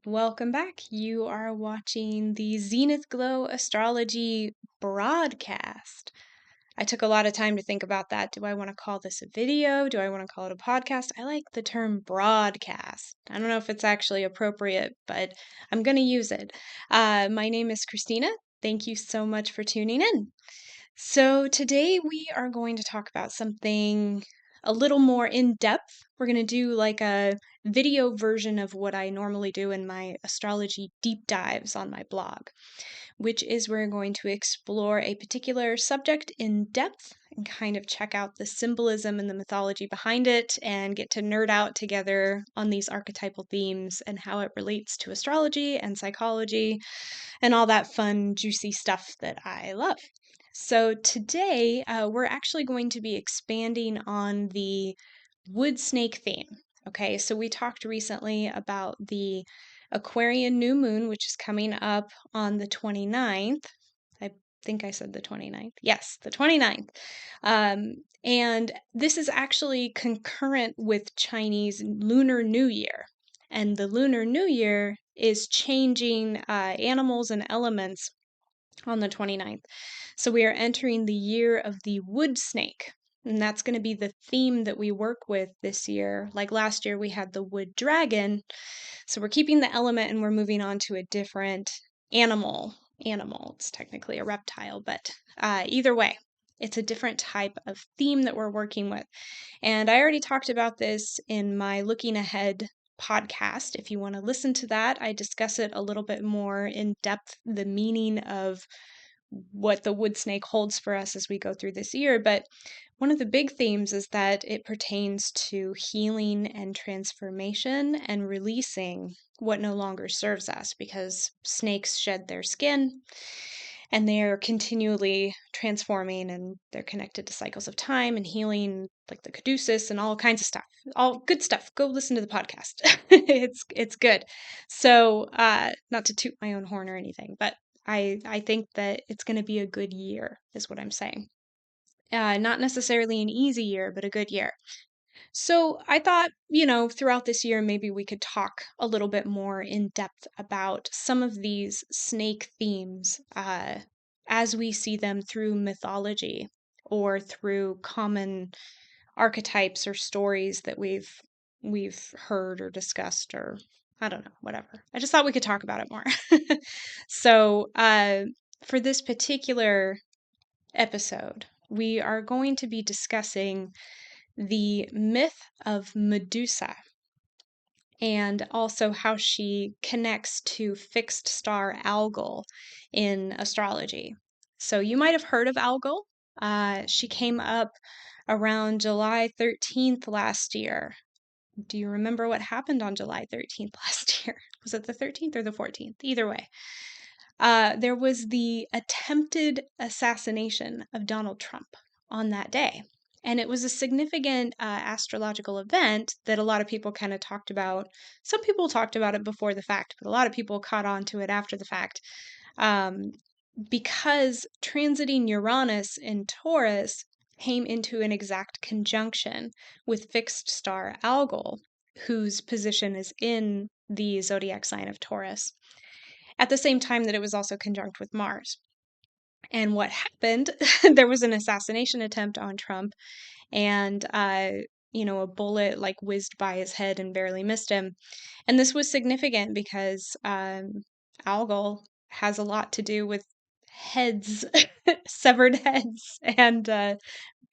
Welcome back. You are watching the Zenith Glow Astrology broadcast. I took a lot of time to think about that. Do I want to call this a video? Do I want to call it a podcast? I like the term broadcast. I don't know if it's actually appropriate, but I'm going to use it. My name is Christina. Thank you so much for tuning in. So, today we are going to talk about something a little more in depth. We're going to do like a video version of what I normally do in my astrology deep dives on my blog, which is we're going to explore a particular subject in depth and kind of check out the symbolism and the mythology behind it and get to nerd out together on these archetypal themes and how it relates to astrology and psychology and all that fun, juicy stuff that I love. So today, we're actually going to be expanding on the wood snake theme. Okay, so we talked recently about the Aquarian new moon, which is coming up on the 29th. I think I said the 29th. Yes, the 29th. And this is actually concurrent with Chinese Lunar New Year. And the Lunar New Year is changing animals and elements on the 29th. So we are entering the year of the wood snake. And that's going to be the theme that we work with this year. Like last year, we had the wood dragon. So we're keeping the element and we're moving on to a different animal. It's technically a reptile, but either way, it's a different type of theme that we're working with. And I already talked about this in my Looking Ahead podcast. If you want to listen to that, I discuss it a little bit more in depth, the meaning of what the wood snake holds for us as we go through this year. But one of the big themes is that it pertains to healing and transformation and releasing what no longer serves us, because snakes shed their skin and they're continually transforming and they're connected to cycles of time and healing, like the caduceus and all kinds of stuff. All good stuff. Go listen to the podcast. It's good. So not to toot my own horn or anything, but I think that it's going to be a good year, is what I'm saying. Not necessarily an easy year, but a good year. So I thought, throughout this year, maybe we could talk a little bit more in depth about some of these snake themes as we see them through mythology or through common archetypes or stories that we've heard or discussed, or I don't know, whatever. I just thought we could talk about it more. So for this particular episode, we are going to be discussing the myth of Medusa and also how she connects to fixed star Algol in astrology. So you might have heard of Algol. She came up around July 13th last year. Do you remember what happened on July 13th last year? Was it the 13th or the 14th? Either way. There was the attempted assassination of Donald Trump on that day. And it was a significant astrological event that a lot of people kind of talked about. Some people talked about it before the fact, but a lot of people caught on to it after the fact. Because transiting Uranus in Taurus came into an exact conjunction with fixed star Algol, whose position is in the zodiac sign of Taurus, at the same time that it was also conjunct with Mars. And what happened, there was an assassination attempt on Trump, and a bullet like whizzed by his head and barely missed him. And this was significant because Algol has a lot to do with heads, severed heads, and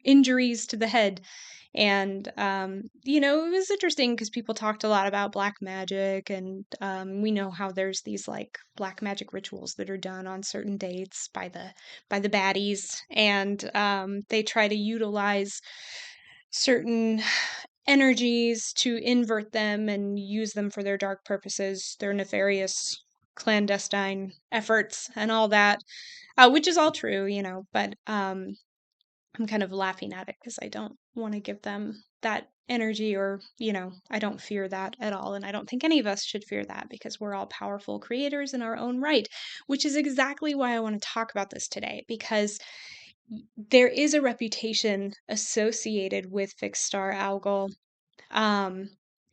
injuries to the head. And, it was interesting because people talked a lot about black magic, and we know how there's these like black magic rituals that are done on certain dates by the baddies, and they try to utilize certain energies to invert them and use them for their dark purposes, their nefarious clandestine efforts and all that, which is all true, but I'm kind of laughing at it because I don't want to give them that energy, or, I don't fear that at all. And I don't think any of us should fear that because we're all powerful creators in our own right, which is exactly why I want to talk about this today, because there is a reputation associated with fixed star Algol. Um,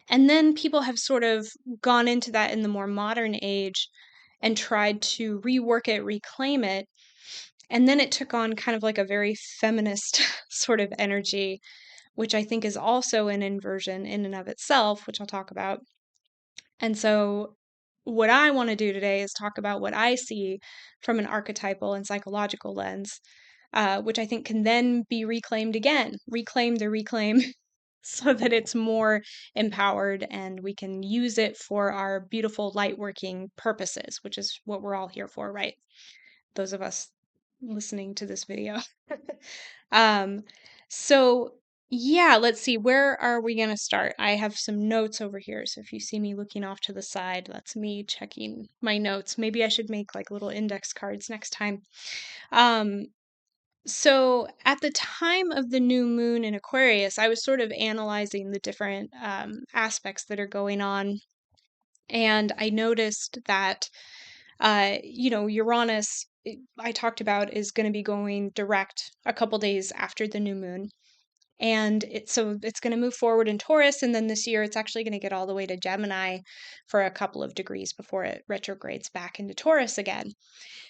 And then people have sort of gone into that in the more modern age and tried to rework it, reclaim it. And then it took on kind of like a very feminist sort of energy, which I think is also an inversion in and of itself, which I'll talk about. And so, what I want to do today is talk about what I see from an archetypal and psychological lens, which I think can then be reclaimed again, reclaim the reclaim, so that it's more empowered and we can use it for our beautiful light working purposes, which is what we're all here for, right? Those of us listening to this video. um, so yeah, let's see. Where are we going to start? I have some notes over here. So if you see me looking off to the side, that's me checking my notes. Maybe I should make like little index cards next time. Um, so at the time of the new moon in Aquarius, I was sort of analyzing the different aspects that are going on. And I noticed that, Uranus, I talked about, is going to be going direct a couple days after the new moon. And it's going to move forward in Taurus, and then this year it's actually going to get all the way to Gemini for a couple of degrees before it retrogrades back into Taurus again.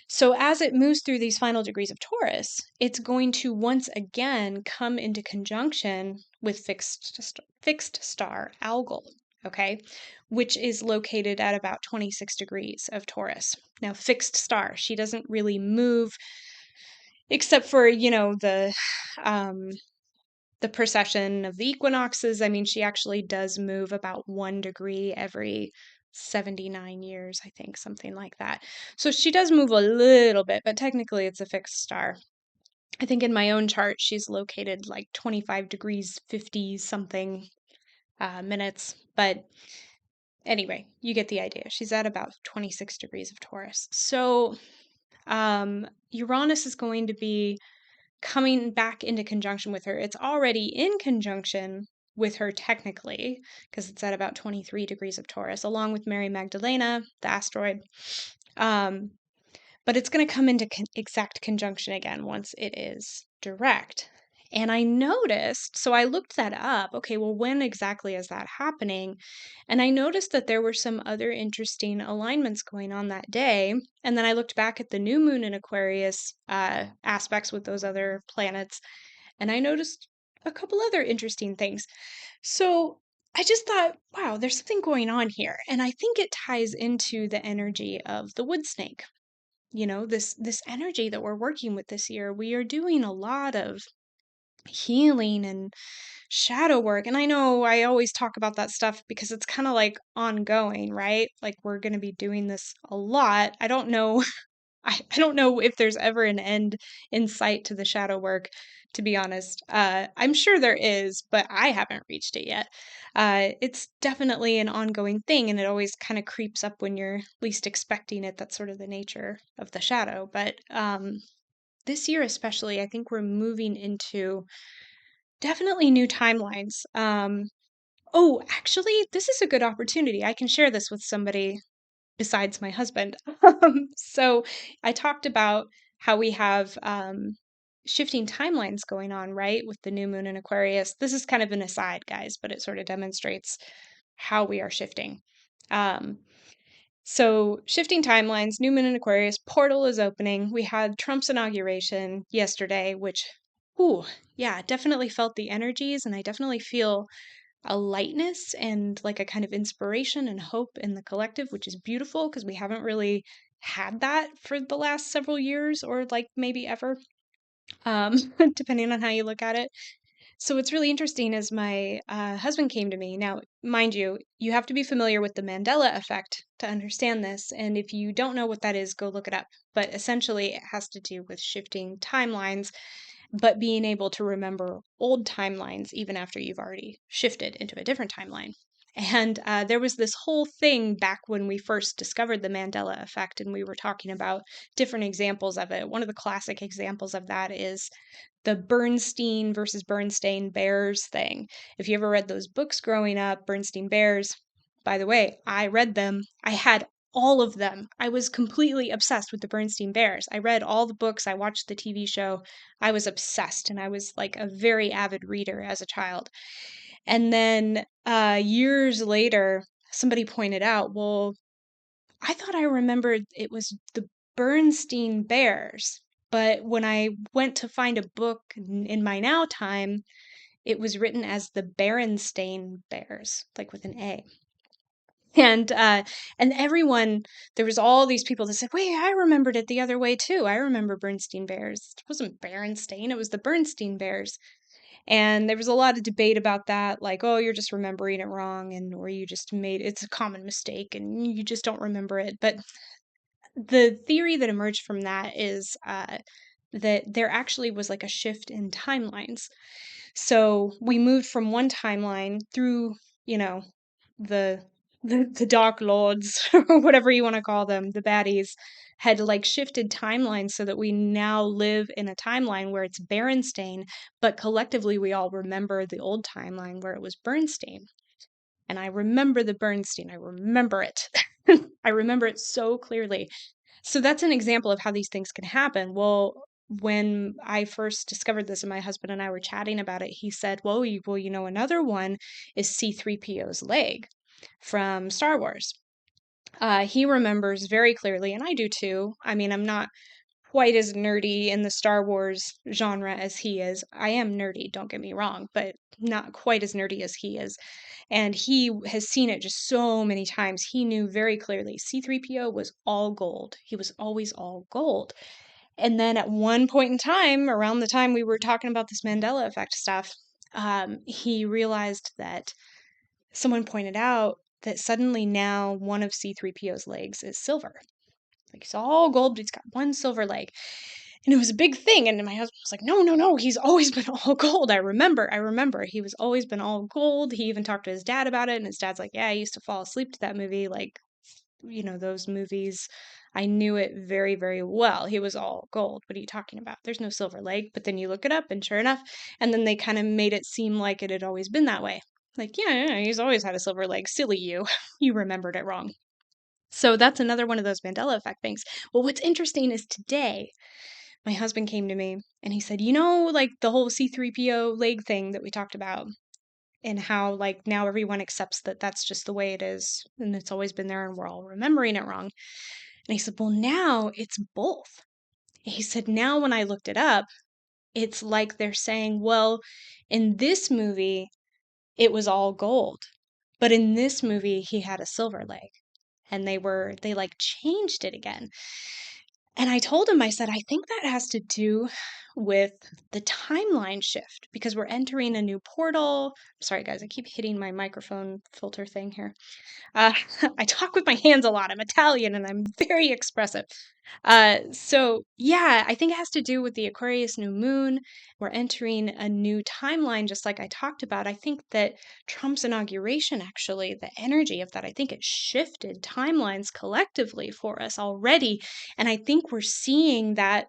So as it moves through these final degrees of Taurus, it's going to once again come into conjunction with fixed star Algol, okay, which is located at about 26 degrees of Taurus. Now, fixed star, she doesn't really move except for, the precession of the equinoxes. I mean, she actually does move about 1 degree every 79 years, I think, something like that. So she does move a little bit, but technically it's a fixed star. I think in my own chart, she's located like 25 degrees, 50 something minutes. But anyway, you get the idea. She's at about 26 degrees of Taurus. So Uranus is going to be coming back into conjunction with her. It's already in conjunction with her technically, because it's at about 23 degrees of Taurus, along with Mary Magdalena, the asteroid. But it's going to come into exact conjunction again once it is direct. And I noticed, so I looked that up. Okay, well, when exactly is that happening? And I noticed that there were some other interesting alignments going on that day. And then I looked back at the new moon in Aquarius aspects with those other planets, and I noticed a couple other interesting things. So I just thought, wow, there's something going on here. And I think it ties into the energy of the wood snake. This energy that we're working with this year. We are doing a lot of healing and shadow work. And I know I always talk about that stuff because it's kind of like ongoing, right? Like we're going to be doing this a lot. I don't know. I don't know if there's ever an end in sight to the shadow work, to be honest. I'm sure there is, but I haven't reached it yet. It's definitely an ongoing thing, and it always kind of creeps up when you're least expecting it. That's sort of the nature of the shadow. But this year, especially, I think we're moving into definitely new timelines. Oh, actually, this is a good opportunity. I can share this with somebody besides my husband. So I talked about how we have shifting timelines going on, right, with the new moon in Aquarius. This is kind of an aside, guys, but it sort of demonstrates how we are shifting. So shifting timelines, new moon in Aquarius, portal is opening. We had Trump's inauguration yesterday, which, ooh, yeah, definitely felt the energies, and I definitely feel a lightness and like a kind of inspiration and hope in the collective, which is beautiful because we haven't really had that for the last several years or like maybe ever, depending on how you look at it. So what's really interesting is my husband came to me. Now, mind you, you have to be familiar with the Mandela effect to understand this. And if you don't know what that is, go look it up. But essentially, it has to do with shifting timelines, but being able to remember old timelines even after you've already shifted into a different timeline. And there was this whole thing back when we first discovered the Mandela effect, and we were talking about different examples of it. One of the classic examples of that is the Bernstein versus Bernstein Bears thing. If you ever read those books growing up, Bernstein Bears, by the way, I read them. I had all of them. I was completely obsessed with the Bernstein Bears. I read all the books, I watched the TV show. I was obsessed, and I was like a very avid reader as a child. And then years later, somebody pointed out, well, I thought I remembered it was the Bernstein Bears. But when I went to find a book in my now time, it was written as the Berenstain Bears, like with an A. And everyone, there was all these people that said, "Wait, I remembered it the other way too. I remember Bernstein Bears. It wasn't Berenstain, it was the Bernstein Bears." And there was a lot of debate about that, like, "Oh, you're just remembering it wrong," and or you just made it's a common mistake and you just don't remember it. But the theory that emerged from that is that there actually was like a shift in timelines. So we moved from one timeline through, you know, the the Dark Lords or whatever you want to call them, the baddies, had like shifted timelines so that we now live in a timeline where it's Berenstain, but collectively we all remember the old timeline where it was Bernstein. And I remember the Bernstein. I remember it. I remember it so clearly. So that's an example of how these things can happen. Well, when I first discovered this and my husband and I were chatting about it, he said, another one is C3PO's leg from Star Wars. He remembers very clearly, and I do too. I mean, I'm not quite as nerdy in the Star Wars genre as he is. I am nerdy, don't get me wrong, but not quite as nerdy as he is. And he has seen it just so many times. He knew very clearly C3PO was all gold. He was always all gold. And then at one point in time, around the time we were talking about this Mandela effect stuff, he realized that someone pointed out that suddenly now one of C3PO's legs is silver. Like he's all gold, but he's got one silver leg. And it was a big thing. And my husband was like, no, no, no, he's always been all gold. I remember. He was always been all gold. He even talked to his dad about it. And his dad's like, yeah, I used to fall asleep to that movie. Like, those movies. I knew it very, very well. He was all gold. What are you talking about? There's no silver leg. But then you look it up, and sure enough, and then they kind of made it seem like it had always been that way. Like, yeah, he's always had a silver leg. Silly you. You remembered it wrong. So that's another one of those Mandela effect things. Well, what's interesting is today, my husband came to me and he said, like the whole C3PO leg thing that we talked about, and how like now everyone accepts that that's just the way it is and it's always been there and we're all remembering it wrong. And he said, well, now it's both. He said, now when I looked it up, it's like they're saying, well, in this movie, it was all gold, but in this movie, he had a silver leg. And they like changed it again. And I told him, I said, I think that has to do with the timeline shift because we're entering a new portal. Sorry, guys, I keep hitting my microphone filter thing here. Uh, I talk with my hands a lot. I'm Italian and I'm very expressive. So yeah, I think it has to do with the Aquarius new moon. We're entering a new timeline, just like I talked about. I think that Trump's inauguration, actually, the energy of that, I think it shifted timelines collectively for us already. And I think we're seeing that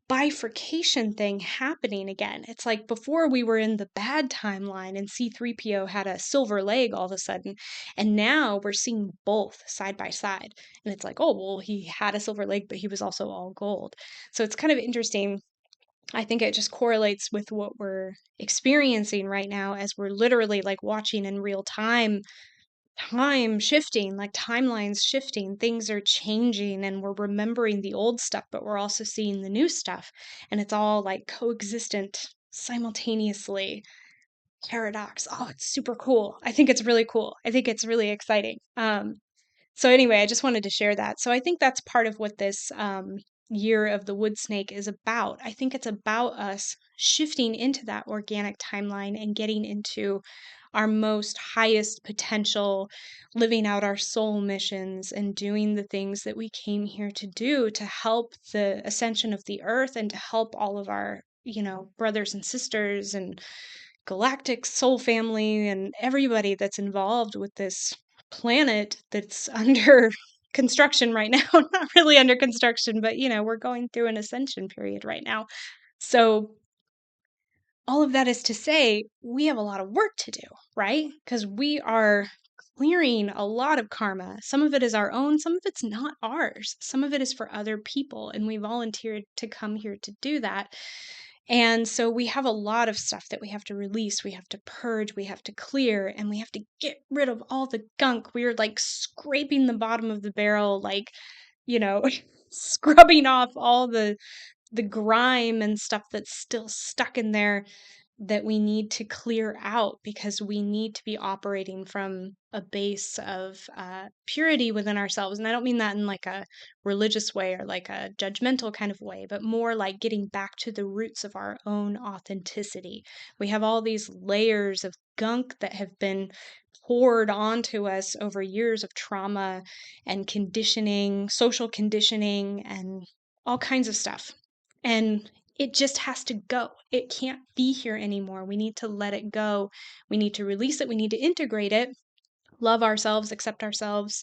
bifurcation thing happening again. It's like before we were in the bad timeline and C3PO had a silver leg all of a sudden, and now we're seeing both side by side. And it's like, oh, well, he had a silver leg, but he was also all gold. So it's kind of interesting. I think it just correlates with what we're experiencing right now as we're literally like watching in real time shifting, like timelines shifting, things are changing, and we're remembering the old stuff, but we're also seeing the new stuff. And it's all like coexistent simultaneously. Paradox. Oh, it's super cool. I think it's really cool. I think it's really exciting. So anyway, I just wanted to share that. So I think that's part of what this year of the wood snake is about. I think it's about us shifting into that organic timeline and getting into our most highest potential, living out our soul missions and doing the things that we came here to do to help the ascension of the earth and to help all of our, brothers and sisters and galactic soul family and everybody that's involved with this planet that's under construction right now. Not really under construction, but we're going through an ascension period right now. So all of that is to say, we have a lot of work to do, right? Because we are clearing a lot of karma. Some of it is our own, some of it's not ours. Some of it is for other people, and we volunteered to come here to do that. And so we have a lot of stuff that we have to release, we have to purge, we have to clear, and we have to get rid of all the gunk. We're like scraping the bottom of the barrel, like, you know, scrubbing off all the grime and stuff that's still stuck in there that we need to clear out, because we need to be operating from a base of purity within ourselves. And I don't mean that in like a religious way or like a judgmental kind of way, but more like getting back to the roots of our own authenticity. We have all these layers of gunk that have been poured onto us over years of trauma and conditioning, social conditioning, and all kinds of stuff. And it just has to go. It can't be here anymore. We need to let it go. We need to release it. We need to integrate it, love ourselves, accept ourselves,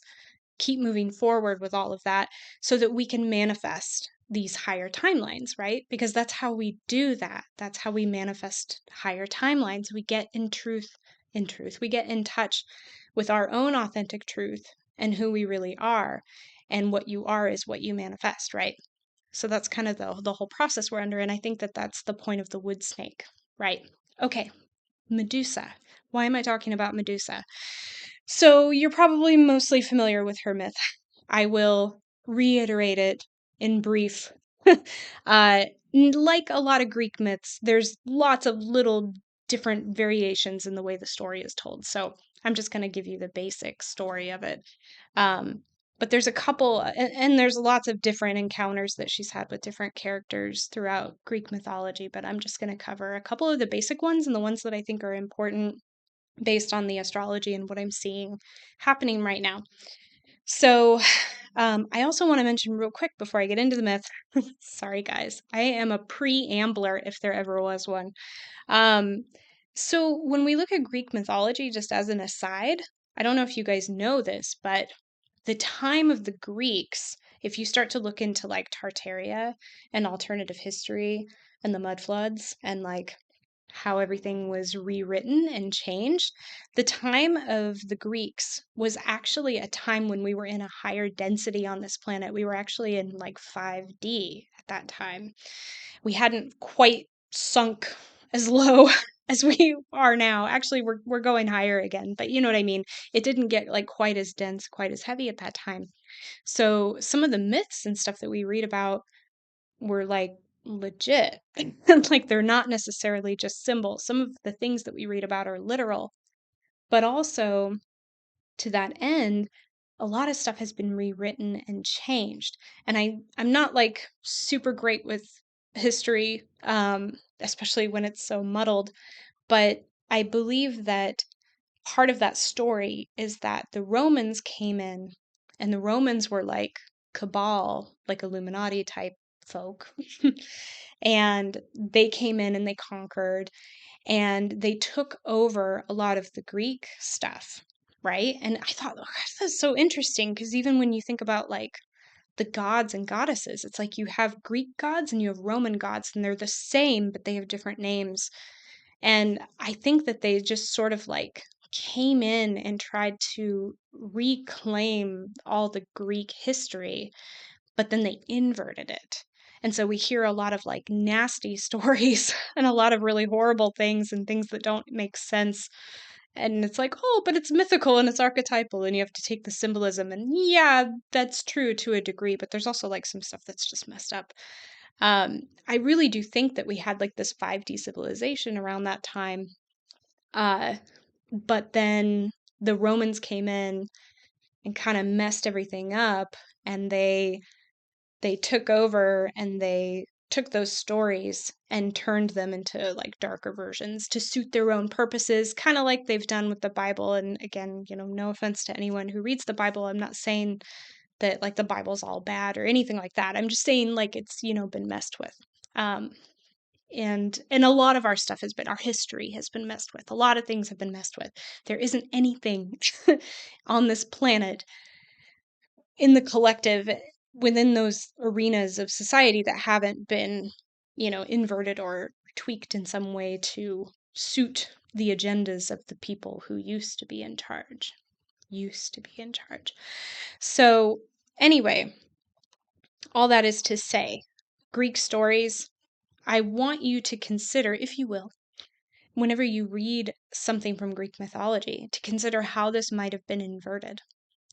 keep moving forward with all of that so that we can manifest these higher timelines, right? Because that's how we do that. That's how we manifest higher timelines. We get we get in touch with our own authentic truth and who we really are. And what you are is what you manifest, right? So that's kind of the whole process we're under. And I think that that's the point of the wood snake, right? Okay, Medusa. Why am I talking about Medusa? So you're probably mostly familiar with her myth. I will reiterate it in brief. Like a lot of Greek myths, there's lots of little different variations in the way the story is told. So I'm just going to give you the basic story of it. Um, but there's a couple, and there's lots of different encounters that she's had with different characters throughout Greek mythology. But I'm just going to cover a couple of the basic ones and the ones that I think are important based on the astrology and what I'm seeing happening right now. So, I also want to mention real quick before I get into the myth. Sorry, guys. I am a preambler if there ever was one. Um, so, when we look at Greek mythology, just as an aside, I don't know if you guys know this, but the time of the Greeks, if you start to look into like Tartaria and alternative history and the mud floods and like how everything was rewritten and changed, the time of the Greeks was actually a time when we were in a higher density on this planet. We were actually in like 5D at that time. We hadn't quite sunk as low as we are now. Actually, we're going higher again, but you know what I mean. It didn't get like quite as dense, quite as heavy at that time. So some of the myths and stuff that we read about were like legit. Like they're not necessarily just symbols. Some of the things that we read about are literal, but also to that end, a lot of stuff has been rewritten and changed. And I'm not like super great with history, especially when it's so muddled, but I believe that part of that story is that the Romans came in, and the Romans were like cabal, like Illuminati type folk. And they came in and they conquered and they took over a lot of the Greek stuff, right? And I thought, oh, that's so interesting because even when you think about like the gods and goddesses, it's like you have Greek gods and you have Roman gods, and they're the same, but they have different names. And I think that they just sort of like came in and tried to reclaim all the Greek history, but then they inverted it. And so we hear a lot of like nasty stories and a lot of really horrible things and things that don't make sense. And it's like, oh, but it's mythical and it's archetypal and you have to take the symbolism. And yeah, that's true to a degree, but there's also like some stuff that's just messed up. I really do think that we had like this 5D civilization around that time. Uh, but then the Romans came in and kind of messed everything up, and they took over and they took those stories and turned them into like darker versions to suit their own purposes, kind of like they've done with the Bible. And again, you know, no offense to anyone who reads the Bible. I'm not saying that like the Bible's all bad or anything like that. I'm just saying like it's, you know, been messed with. Um, and a lot of our stuff has been, our history has been messed with. A lot of things have been messed with. There isn't anything on this planet in the collective within those arenas of society that haven't been, you know, inverted or tweaked in some way to suit the agendas of the people who used to be in charge. Used to be in charge. So, anyway, all that is to say, Greek stories, I want you to consider, if you will, whenever you read something from Greek mythology, to consider how this might have been inverted.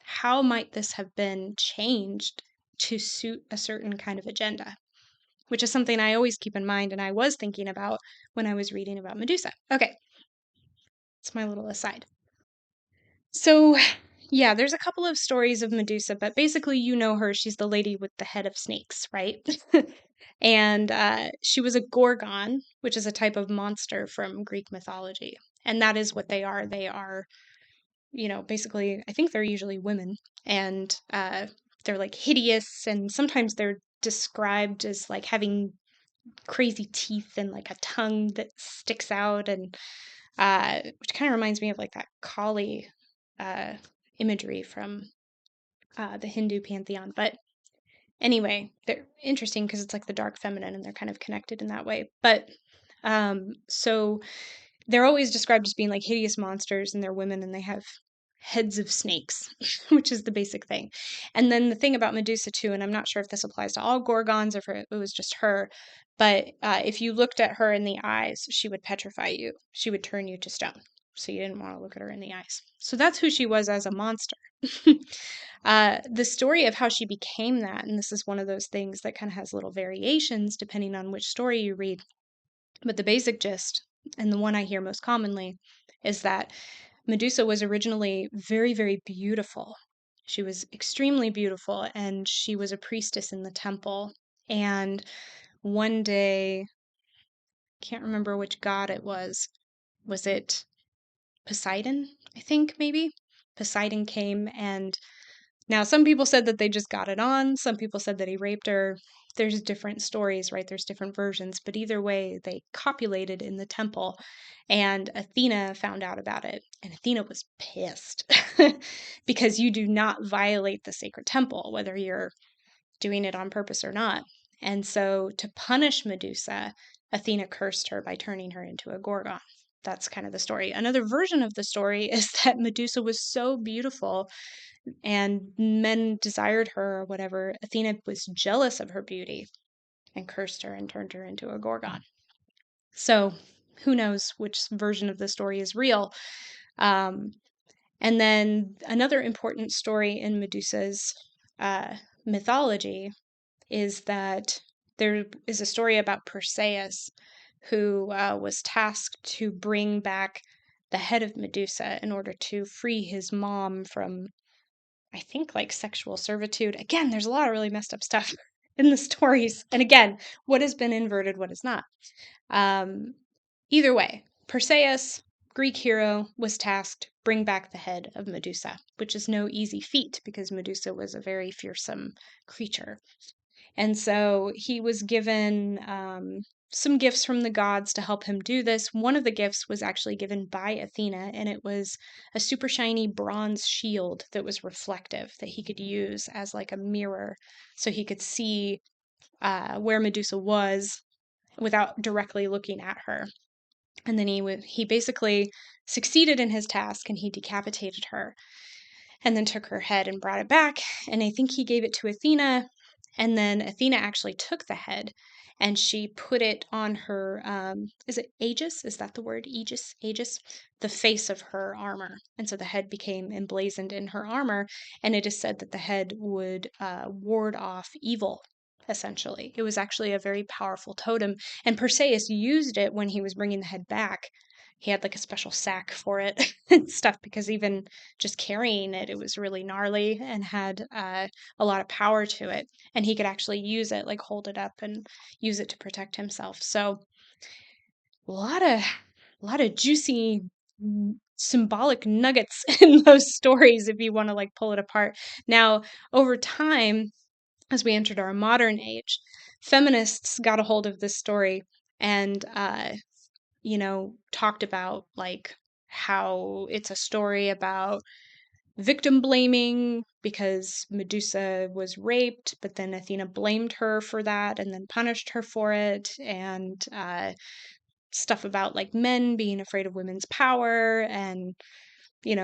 How might this have been changed to suit a certain kind of agenda? Which is something I always keep in mind, and I was thinking about when I was reading about Medusa. Okay, it's my little aside. So, yeah, there's a couple of stories of Medusa, but basically, you know her. She's the lady with the head of snakes, right? And she was a gorgon, which is a type of monster from Greek mythology. And that is what they are. They are, basically, I think they're usually women. And they're like hideous, and sometimes they're described as like having crazy teeth and like a tongue that sticks out, and which kind of reminds me of like that Kali uh, imagery from the Hindu pantheon. But anyway, they're interesting because it's like the dark feminine, and they're kind of connected in that way. But so they're always described as being like hideous monsters, and they're women, and they have heads of snakes, which is the basic thing. And then the thing about Medusa too, and I'm not sure if this applies to all gorgons or if it was just her, but if you looked at her in the eyes, she would petrify you. She would turn you to stone. So you didn't want to look at her in the eyes. So that's who she was as a monster. The story of how she became that, and this is one of those things that kind of has little variations depending on which story you read, but the basic gist, and the one I hear most commonly, is that Medusa was originally very, very beautiful. She was extremely beautiful, and she was a priestess in the temple. And one day, can't remember which god it was. Was it Poseidon? I think maybe. Poseidon came, and now some people said that they just got it on. Some people said that he raped her. There's different stories, right? There's different versions, but either way, they copulated in the temple, and Athena found out about it. And Athena was pissed because you do not violate the sacred temple, whether you're doing it on purpose or not. And so, to punish Medusa, Athena cursed her by turning her into a gorgon. That's kind of the story. Another version of the story is that Medusa was so beautiful and men desired her or whatever. Athena was jealous of her beauty and cursed her and turned her into a gorgon. So, who knows which version of the story is real? Um, and then another important story in Medusa's mythology is that there is a story about Perseus, who was tasked to bring back the head of Medusa in order to free his mom from, I think, like sexual servitude. Again, there's a lot of really messed up stuff in the stories. And again, what has been inverted, what is not. Um, Either way, Perseus, Greek hero, was tasked bring back the head of Medusa, which is no easy feat because Medusa was a very fearsome creature. And so he was given some gifts from the gods to help him do this. One of the gifts was actually given by Athena, and it was a super shiny bronze shield that was reflective that he could use as like a mirror so he could see where Medusa was without directly looking at her. And then he basically succeeded in his task, and he decapitated her and then took her head and brought it back. And I think he gave it to Athena. And then Athena actually took the head and she put it on her, is it aegis? Is that the word? Aegis? Aegis? The face of her armor. And so the head became emblazoned in her armor. And it is said that the head would ward off evil, essentially. It was actually a very powerful totem. And Perseus used it when he was bringing the head back. He had like a special sack for it and stuff, because even just carrying it, it was really gnarly and had a lot of power to it. And he could actually use it, like hold it up and use it to protect himself. So a lot of juicy symbolic nuggets in those stories if you want to like pull it apart. Now, over time, as we entered our modern age, feminists got a hold of this story and talked about like how it's a story about victim blaming because Medusa was raped, but then Athena blamed her for that and then punished her for it, and stuff about like men being afraid of women's power and,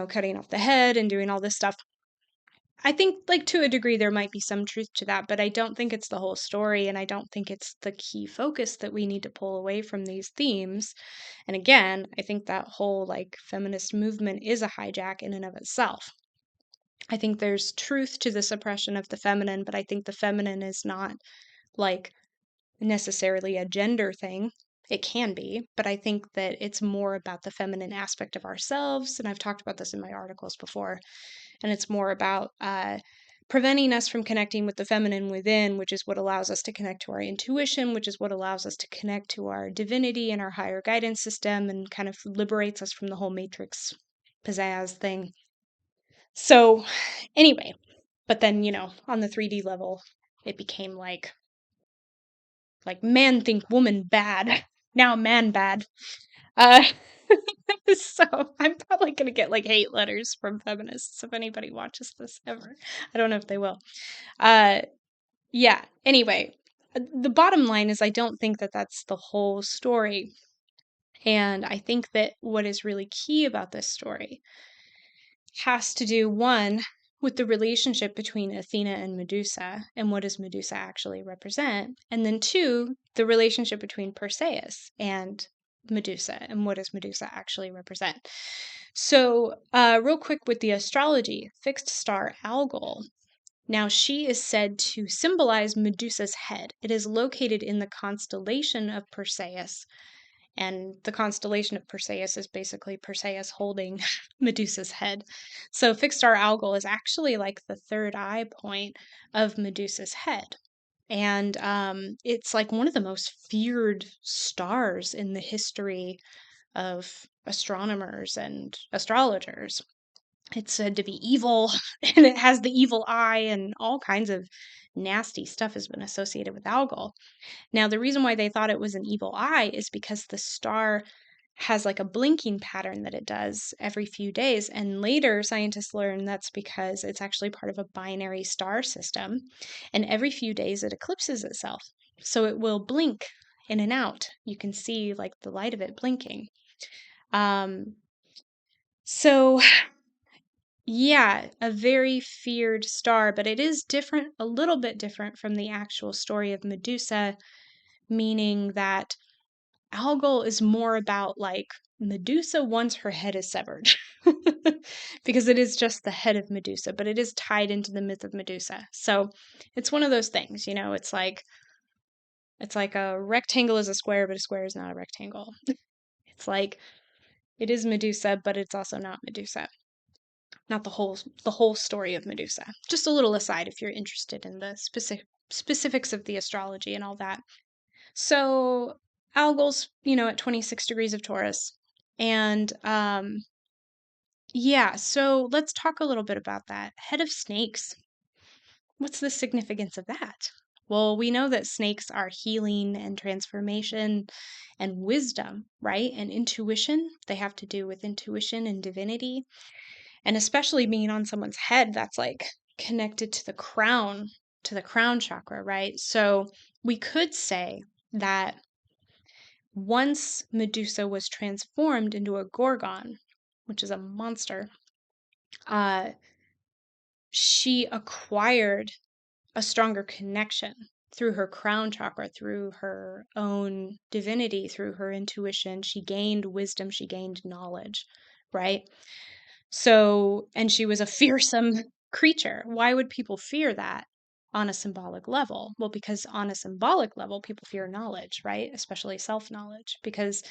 cutting off the head and doing all this stuff. I think, like, to a degree, there might be some truth to that, but I don't think it's the whole story, and I don't think it's the key focus that we need to pull away from these themes. And again, I think that whole, like, feminist movement is a hijack in and of itself. I think there's truth to the suppression of the feminine, but I think the feminine is not, like, necessarily a gender thing. It can be, but I think that it's more about the feminine aspect of ourselves, and I've talked about this in my articles before, and it's more about preventing us from connecting with the feminine within, which is what allows us to connect to our intuition, which is what allows us to connect to our divinity and our higher guidance system, and kind of liberates us from the whole matrix pizzazz thing. So, anyway, but then, on the 3D level, it became like man think woman bad, now man bad. Uh, so I'm probably gonna get like hate letters from feminists if anybody watches this ever. I don't know if they will. Uh, yeah. Anyway, the bottom line is I don't think that that's the whole story, and I think that what is really key about this story has to do, one, with the relationship between Athena and Medusa, and what does Medusa actually represent? And then two, the relationship between Perseus and Medusa, and what does Medusa actually represent? So, real quick with the astrology, fixed star Algol. Now, she is said to symbolize Medusa's head. It is located in the constellation of Perseus, and the constellation of Perseus is basically Perseus holding Medusa's head. So fixed star Algol is actually like the third eye point of Medusa's head. And it's like one of the most feared stars in the history of astronomers and astrologers. It's said to be evil, and it has the evil eye, and all kinds of nasty stuff has been associated with Algol. Now, the reason why they thought it was an evil eye is because the star has like a blinking pattern that it does every few days. And later, scientists learn that's because it's actually part of a binary star system. And every few days, it eclipses itself. So it will blink in and out. You can see like the light of it blinking. So, yeah, a very feared star, but it is different, a little bit different from the actual story of Medusa, meaning that Algol is more about like Medusa once her head is severed. Because it is just the head of Medusa, but it is tied into the myth of Medusa. So it's one of those things, it's like a rectangle is a square, but a square is not a rectangle. It's like it is Medusa, but it's also not Medusa. Not the whole story of Medusa. Just a little aside if you're interested in the specifics of the astrology and all that. So Algol's, at 26 degrees of Taurus. And yeah, so let's talk a little bit about that. Head of snakes. What's the significance of that? Well, we know that snakes are healing and transformation and wisdom, right? And intuition. They have to do with intuition and divinity. And especially being on someone's head, that's like connected to the crown chakra, right? So we could say that once Medusa was transformed into a gorgon, which is a monster, uh, she acquired a stronger connection through her crown chakra, through her own divinity, through her intuition. She gained wisdom, she gained knowledge, right? So, and she was a fearsome creature. Why would people fear that on a symbolic level? Well, because on a symbolic level, people fear knowledge, right? Especially self knowledge. Because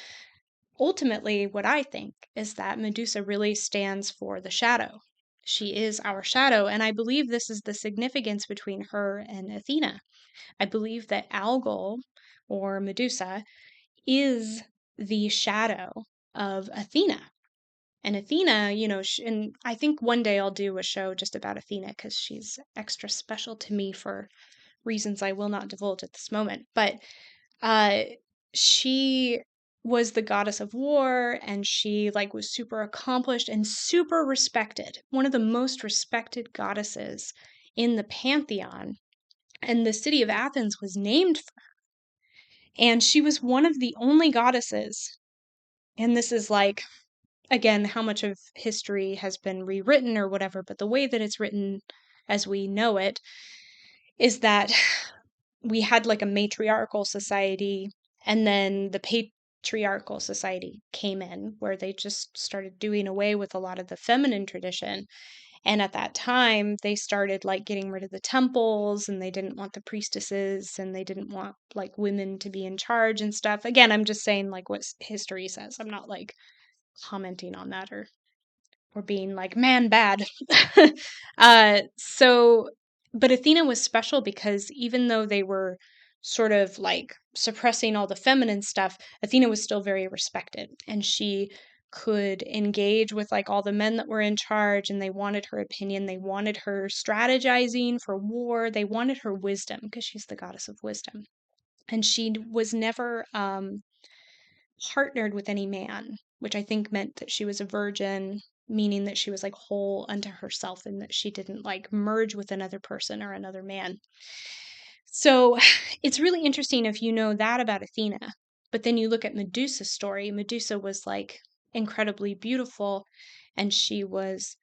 ultimately, what I think is that Medusa really stands for the shadow. She is our shadow. And I believe this is the significance between her and Athena. I believe that Algol, or Medusa, is the shadow of Athena. And Athena, and I think one day I'll do a show just about Athena because she's extra special to me for reasons I will not divulge at this moment. But uh, she was the goddess of war, and she like was super accomplished and super respected. One of the most respected goddesses in the pantheon, and the city of Athens was named for her. And she was one of the only goddesses, and this is like, again, how much of history has been rewritten or whatever, but the way that it's written as we know it, is that we had like a matriarchal society, and then the patriarchal society came in, where they just started doing away with a lot of the feminine tradition. And at that time, they started like getting rid of the temples, and they didn't want the priestesses, and they didn't want like women to be in charge and stuff. Again, I'm just saying like what history says. I'm not like commenting on that or being like, man, bad. So, but Athena was special because even though they were sort of like suppressing all the feminine stuff, Athena was still very respected, and she could engage with like all the men that were in charge, and they wanted her opinion. They wanted her strategizing for war. They wanted her wisdom because she's the goddess of wisdom. And she was never partnered with any man, which I think meant that she was a virgin, meaning that she was like whole unto herself and that she didn't like merge with another person or another man. So it's really interesting if you know that about Athena. But then you look at Medusa's story. Medusa was like incredibly beautiful, and she was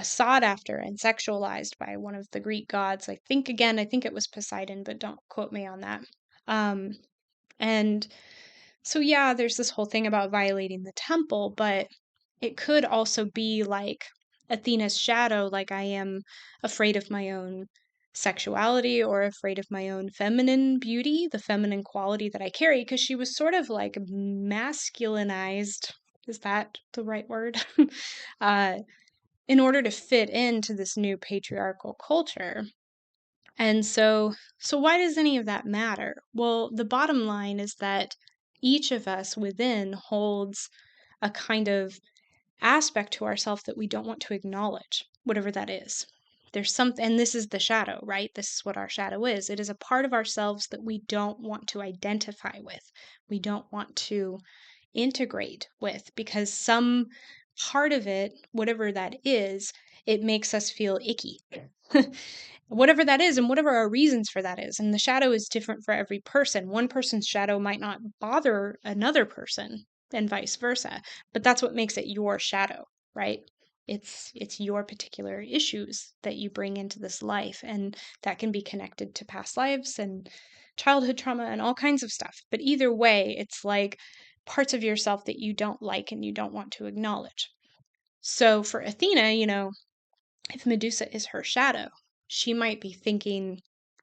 sought after and sexualized by one of the Greek gods. I think it was Poseidon, but don't quote me on that. Um, and so, yeah, there's this whole thing about violating the temple, but it could also be like Athena's shadow, like I am afraid of my own sexuality or afraid of my own feminine beauty, the feminine quality that I carry, because she was sort of like masculinized. Is that the right word? uh, in order to fit into this new patriarchal culture. And so why does any of that matter? Well, the bottom line is that each of us within holds a kind of aspect to ourselves that we don't want to acknowledge, whatever that is. There's something, and this is the shadow, right? This is what our shadow is. It is a part of ourselves that we don't want to identify with. We don't want to integrate with, because some part of it, whatever that is, it makes us feel icky. Whatever that is, and whatever our reasons for that is. And the shadow is different for every person. One person's shadow might not bother another person, and vice versa. But that's what makes it your shadow, right? It's your particular issues that you bring into this life, and that can be connected to past lives and childhood trauma and all kinds of stuff. But either way, it's like parts of yourself that you don't like and you don't want to acknowledge. So for Athena, if Medusa is her shadow, she might be thinking,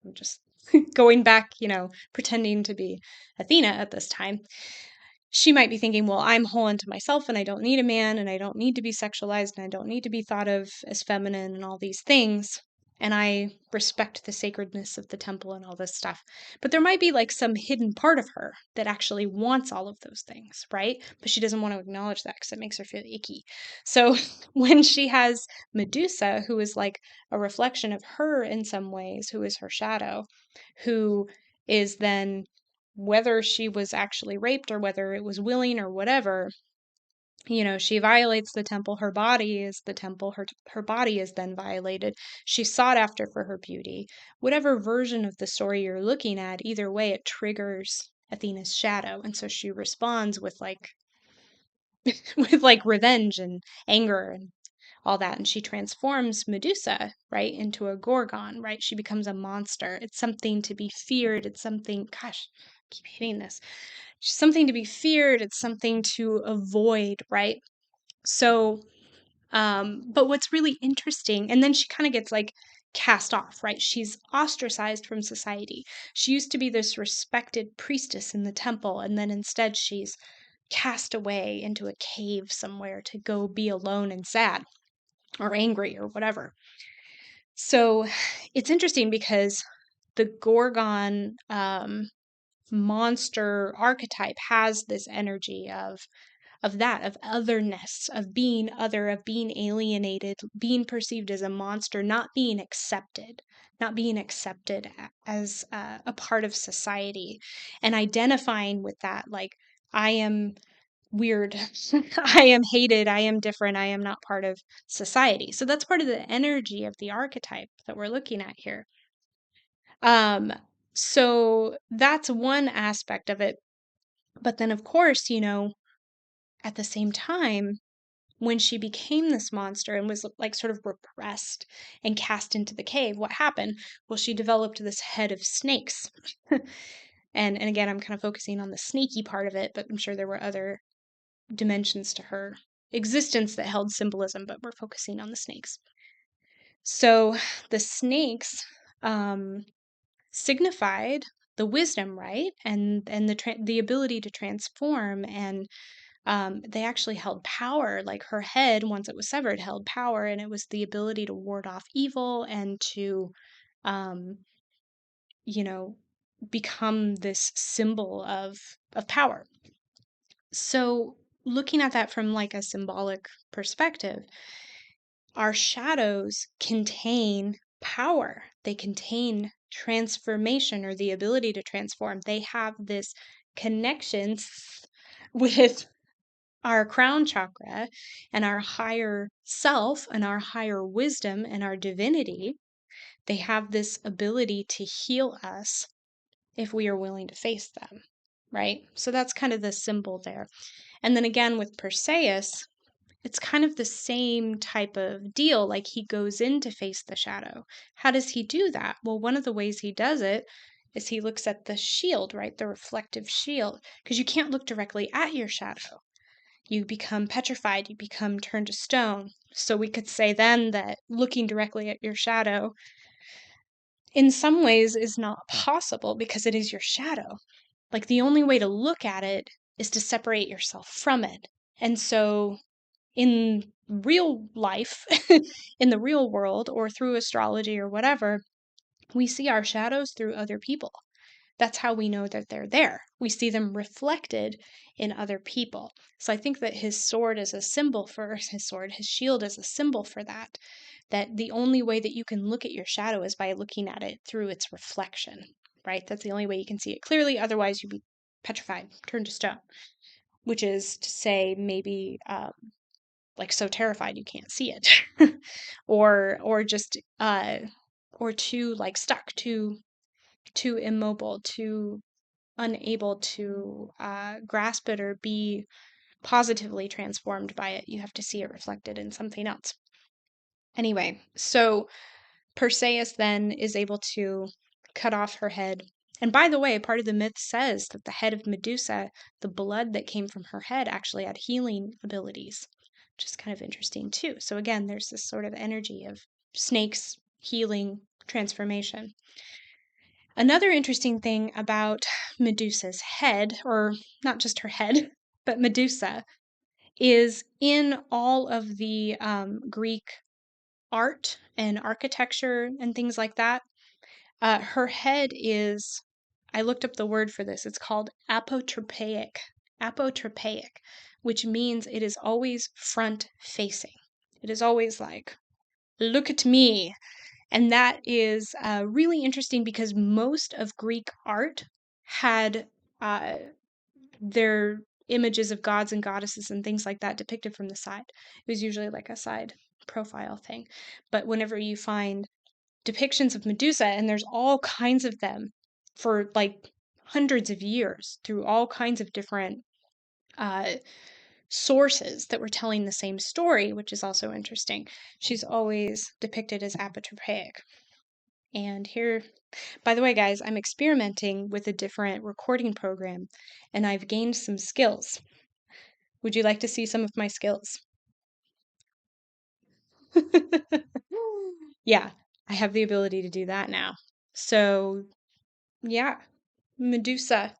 I'm just going back, pretending to be Athena at this time. She might be thinking, well, I'm whole unto myself and I don't need a man and I don't need to be sexualized and I don't need to be thought of as feminine and all these things. And I respect the sacredness of the temple and all this stuff. But there might be like some hidden part of her that actually wants all of those things, right? But she doesn't want to acknowledge that because it makes her feel icky. So when she has Medusa, who is like a reflection of her in some ways, who is her shadow, who is then, whether she was actually raped or whether it was willing or whatever, she violates the temple. Her body is the temple. Her body is then violated. She's sought after for her beauty. Whatever version of the story you're looking at, either way, it triggers Athena's shadow, and so she responds with like with like revenge and anger and all that, and she transforms Medusa, right, into a gorgon, right? She becomes a monster. It's something to be feared. It's something, gosh, I keep hitting this. It's something to be feared. It's something to avoid, right? So, but what's really interesting, and then she kind of gets like cast off, right? She's ostracized from society. She used to be this respected priestess in the temple, and then instead she's cast away into a cave somewhere to go be alone and sad or angry or whatever. So it's interesting because the Gorgon monster archetype has this energy of otherness, of being other, of being alienated, being perceived as a monster, not being accepted as a part of society, and identifying with that, like I am weird. I am hated. I am different. I am not part of society. So that's part of the energy of the archetype that we're looking at here. Um, so that's one aspect of it. But then, of course, at the same time, when she became this monster and was like sort of repressed and cast into the cave, what happened? Well, she developed this head of snakes. And again, I'm kind of focusing on the sneaky part of it, but I'm sure there were other dimensions to her existence that held symbolism, but we're focusing on the snakes. So the snakes signified the wisdom, right? And the ability to transform, and they actually held power. Like her head, once it was severed, held power, and it was the ability to ward off evil and to, um, you know, become this symbol of power. So looking at that from like a symbolic perspective, our shadows contain power. They contain transformation or the ability to transform. They have this connection with our crown chakra and our higher self and our higher wisdom and our divinity. They have this ability to heal us if we are willing to face them, right? So that's kind of the symbol there. And then again with Perseus, it's kind of the same type of deal. Like he goes in to face the shadow. How does he do that? Well, one of the ways he does it is he looks at the shield, right? The reflective shield, because you can't look directly at your shadow. You become petrified, you become turned to stone. So we could say then that looking directly at your shadow in some ways is not possible because it is your shadow. Like the only way to look at it is to separate yourself from it. And so in real life, in the real world, or through astrology or whatever, we see our shadows through other people. That's how we know that they're there. We see them reflected in other people. So I think that his sword is a symbol for his shield is a symbol for that. That the only way that you can look at your shadow is by looking at it through its reflection, right? That's the only way you can see it clearly. Otherwise, you'd be petrified, turned to stone, which is to say maybe like so terrified you can't see it, or just or too like stuck, too immobile, too unable to grasp it or be positively transformed by it. You have to see it reflected in something else. Anyway, so Perseus then is able to cut off her head. And by the way, part of the myth says that the head of Medusa, the blood that came from her head, actually had healing abilities, which is kind of interesting too. So again, there's this sort of energy of snakes, healing, transformation. Another interesting thing about Medusa's head, or not just her head, but Medusa, is in all of the Greek art and architecture and things like that. Her head is, I looked up the word for this, it's called apotropaic, which means it is always front facing. It is always like, look at me. And that is really interesting because most of Greek art had uh, their images of gods and goddesses and things like that depicted from the side. It was usually like a side profile thing. But whenever you find depictions of Medusa, and there's all kinds of them for like hundreds of years through all kinds of different uh, sources that were telling the same story, which is also interesting. She's always depicted as apotropaic. And here, by the way, guys, I'm experimenting with a different recording program and I've gained some skills. Would you like to see some of my skills? Yeah, I have the ability to do that now. So, yeah, Medusa's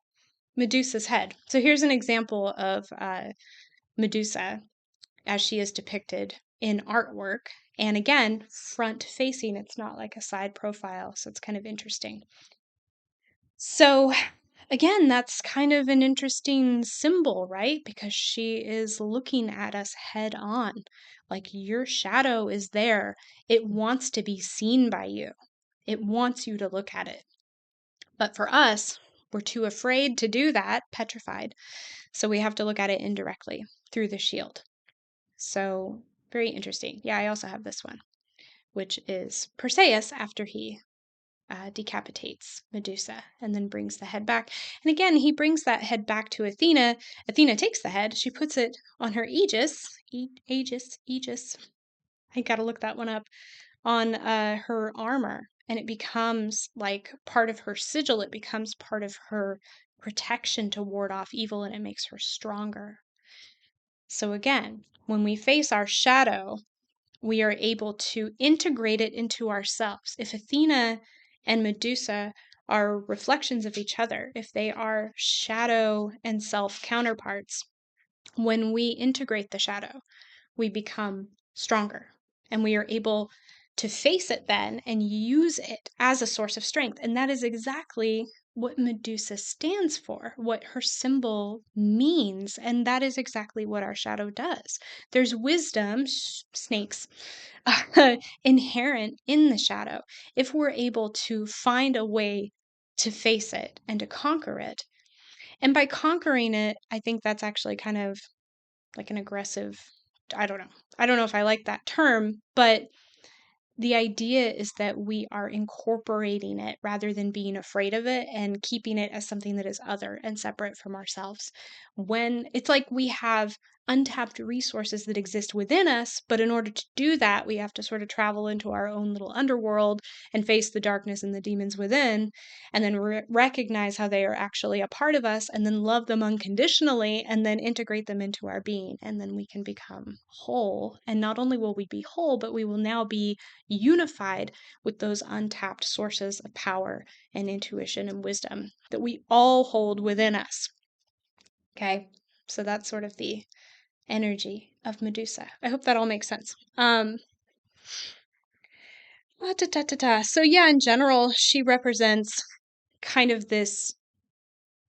head. So here's an example of Medusa as she is depicted in artwork. And again, front facing, it's not like a side profile. So it's kind of interesting. So again, that's kind of an interesting symbol, right? Because she is looking at us head on. Like your shadow is there. It wants to be seen by you. It wants you to look at it. But for us, we're too afraid to do that, petrified. So we have to look at it indirectly through the shield. So very interesting. Yeah, I also have this one, which is Perseus after he decapitates Medusa and then brings the head back. And again, he brings that head back to Athena. Athena takes the head, she puts it on her aegis. Aegis. I gotta look that one up. On her armor, and it becomes like part of her sigil. It becomes part of her protection to ward off evil, and it makes her stronger. So again, when we face our shadow, we are able to integrate it into ourselves. If Athena and Medusa are reflections of each other, if they are shadow and self counterparts, when we integrate the shadow, we become stronger, and we are able to face it then and use it as a source of strength. And that is exactly what Medusa stands for, what her symbol means. And that is exactly what our shadow does. There's wisdom, snakes, inherent in the shadow if we're able to find a way to face it and to conquer it. And by conquering it, I think that's actually kind of like an aggressive, I don't know. I don't know if I like that term, but the idea is that we are incorporating it rather than being afraid of it and keeping it as something that is other and separate from ourselves. When it's like we have untapped resources that exist within us, but in order to do that, we have to sort of travel into our own little underworld and face the darkness and the demons within, and then recognize how they are actually a part of us, and then love them unconditionally, and then integrate them into our being. And then we can become whole. And not only will we be whole, but we will now be unified with those untapped sources of power and intuition and wisdom that we all hold within us. Okay, so that's sort of the energy of Medusa. I hope that all makes sense. So yeah, in general, she represents kind of this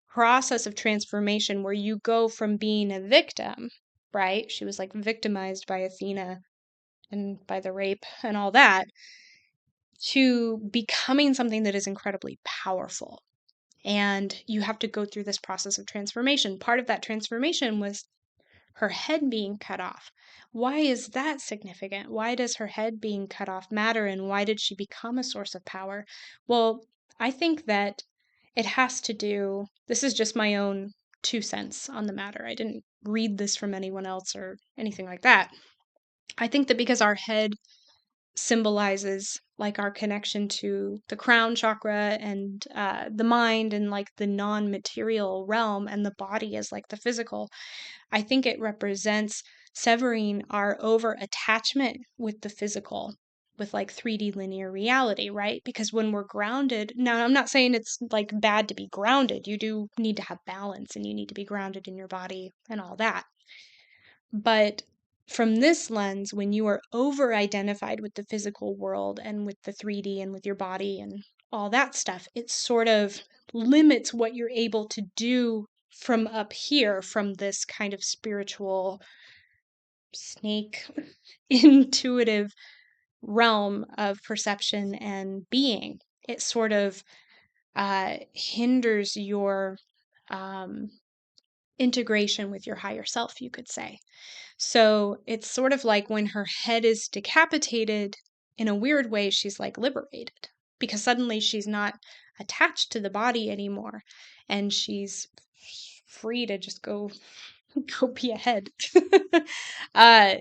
process of transformation where you go from being a victim, right? She was like victimized by Athena and by the rape and all that, to becoming something that is incredibly powerful. And you have to go through this process of transformation. Part of that transformation was her head being cut off. Why is that significant? Why does her head being cut off matter? And why did she become a source of power? Well, I think that it has to do, this is just my own 2 cents on the matter. I didn't read this from anyone else or anything like that. I think that because our head symbolizes like our connection to the crown chakra and the mind and like the non-material realm, and the body is like the physical. I think it represents severing our over attachment with the physical, with like 3D linear reality, right? Because when we're grounded, now I'm not saying it's like bad to be grounded. You do need to have balance and you need to be grounded in your body and all that. But from this lens, when you are over identified with the physical world and with the 3D and with your body and all that stuff, it sort of limits what you're able to do from up here, from this kind of spiritual snake intuitive realm of perception and being. It sort of hinders your integration with your higher self, you could say. So it's sort of like when her head is decapitated, in a weird way, she's like liberated, because suddenly she's not attached to the body anymore, and she's free to just go be a head. uh,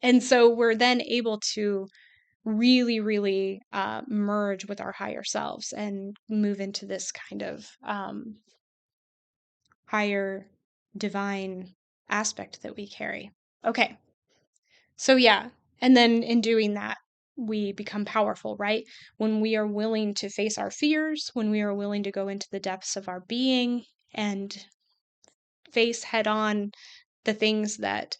and so we're then able to really, really merge with our higher selves and move into this kind of higher divine aspect that we carry. Okay. So, yeah. And then in doing that, we become powerful, right? When we are willing to face our fears, when we are willing to go into the depths of our being and face head on the things that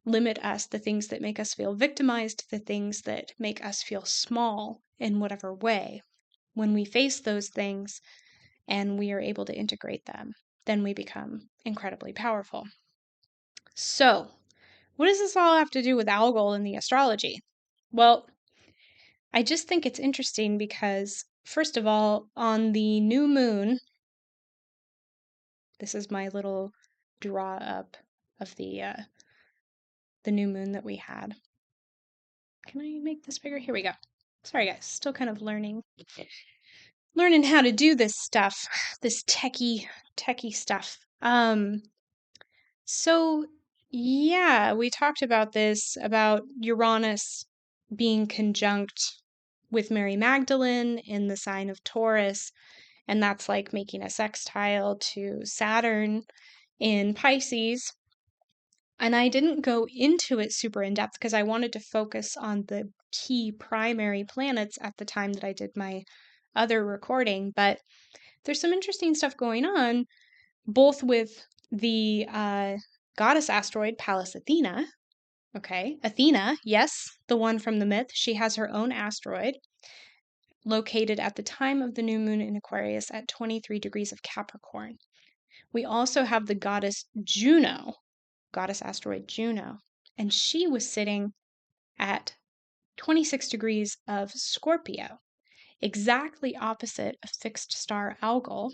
limit us, the things that make us feel victimized, the things that make us feel small in whatever way. When we face those things and we are able to integrate them, then we become incredibly powerful. So, what does this all have to do with Algol and the astrology? Well, I just think it's interesting because, first of all, on the new moon, this is my little draw up of the new moon that we had. Can I make this bigger? Here we go. Sorry, guys, still kind of learning. learning how to do this stuff, this techie stuff. So yeah, we talked about this, about Uranus being conjunct with Mary Magdalene in the sign of Taurus, and that's like making a sextile to Saturn in Pisces. And I didn't go into it super in depth because I wanted to focus on the key primary planets at the time that I did my other recording. But there's some interesting stuff going on, both with the goddess asteroid Pallas Athena. Okay, Athena, yes, the one from the myth. She has her own asteroid located at the time of the new moon in Aquarius at 23 degrees of Capricorn. We also have the goddess Juno, goddess asteroid Juno, and she was sitting at 26 degrees of Scorpio, exactly opposite a fixed star Algol,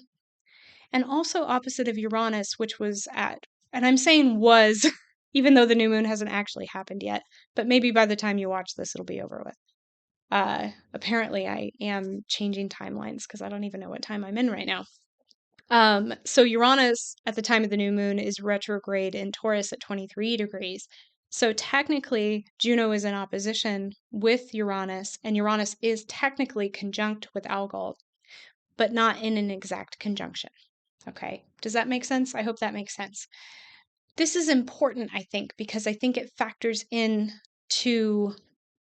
and also opposite of Uranus, which was at, and I'm saying was, even though the new moon hasn't actually happened yet, but maybe by the time you watch this, it'll be over with. Apparently, I am changing timelines because I don't even know what time I'm in right now. So Uranus at the time of the new moon is retrograde in Taurus at 23 degrees. So technically, Juno is in opposition with Uranus, and Uranus is technically conjunct with Algol, but not in an exact conjunction. Okay, does that make sense? I hope that makes sense. This is important, I think, because I think it factors in to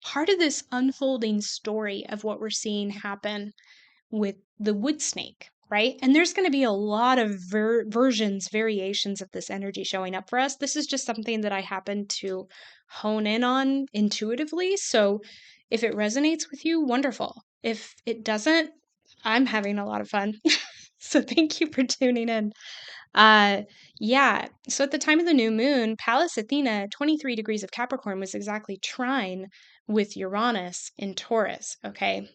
part of this unfolding story of what we're seeing happen with the wood snake, right? And there's going to be a lot of variations of this energy showing up for us. This is just something that I happen to hone in on intuitively. So if it resonates with you, wonderful. If it doesn't, I'm having a lot of fun. So thank you for tuning in. Yeah. So at the time of the new moon, Pallas Athena, 23 degrees of Capricorn, was exactly trine with Uranus in Taurus. Okay.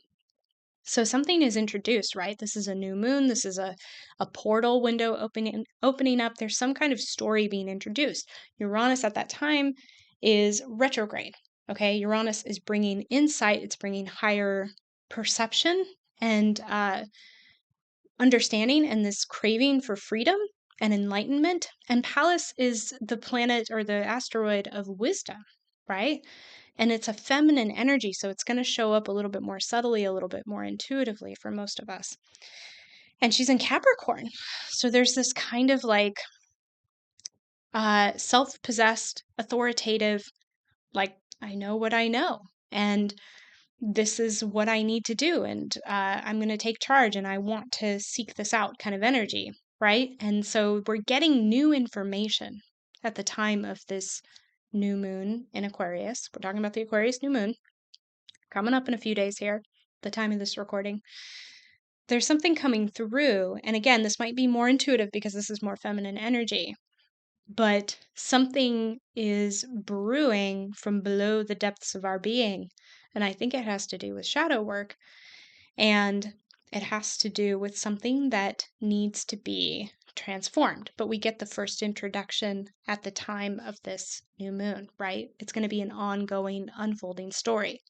So something is introduced, right? This is a new moon. This is a portal window opening up. There's some kind of story being introduced. Uranus at that time is retrograde. Okay. Uranus is bringing insight. It's bringing higher perception and understanding and this craving for freedom and enlightenment. And Pallas is the planet or the asteroid of wisdom, right? And it's a feminine energy, so it's going to show up a little bit more subtly, a little bit more intuitively for most of us. And she's in Capricorn. So there's this kind of like self-possessed, authoritative, like, I know what I know. And this is what I need to do, and I'm going to take charge, and I want to seek this out kind of energy, right? And so we're getting new information at the time of this new moon in Aquarius. We're talking about the Aquarius new moon coming up in a few days here, the time of this recording. There's something coming through, and again, this might be more intuitive because this is more feminine energy, but something is brewing from below the depths of our being. And I think it has to do with shadow work, and it has to do with something that needs to be transformed. But we get the first introduction at the time of this new moon, right? It's going to be an ongoing, unfolding story.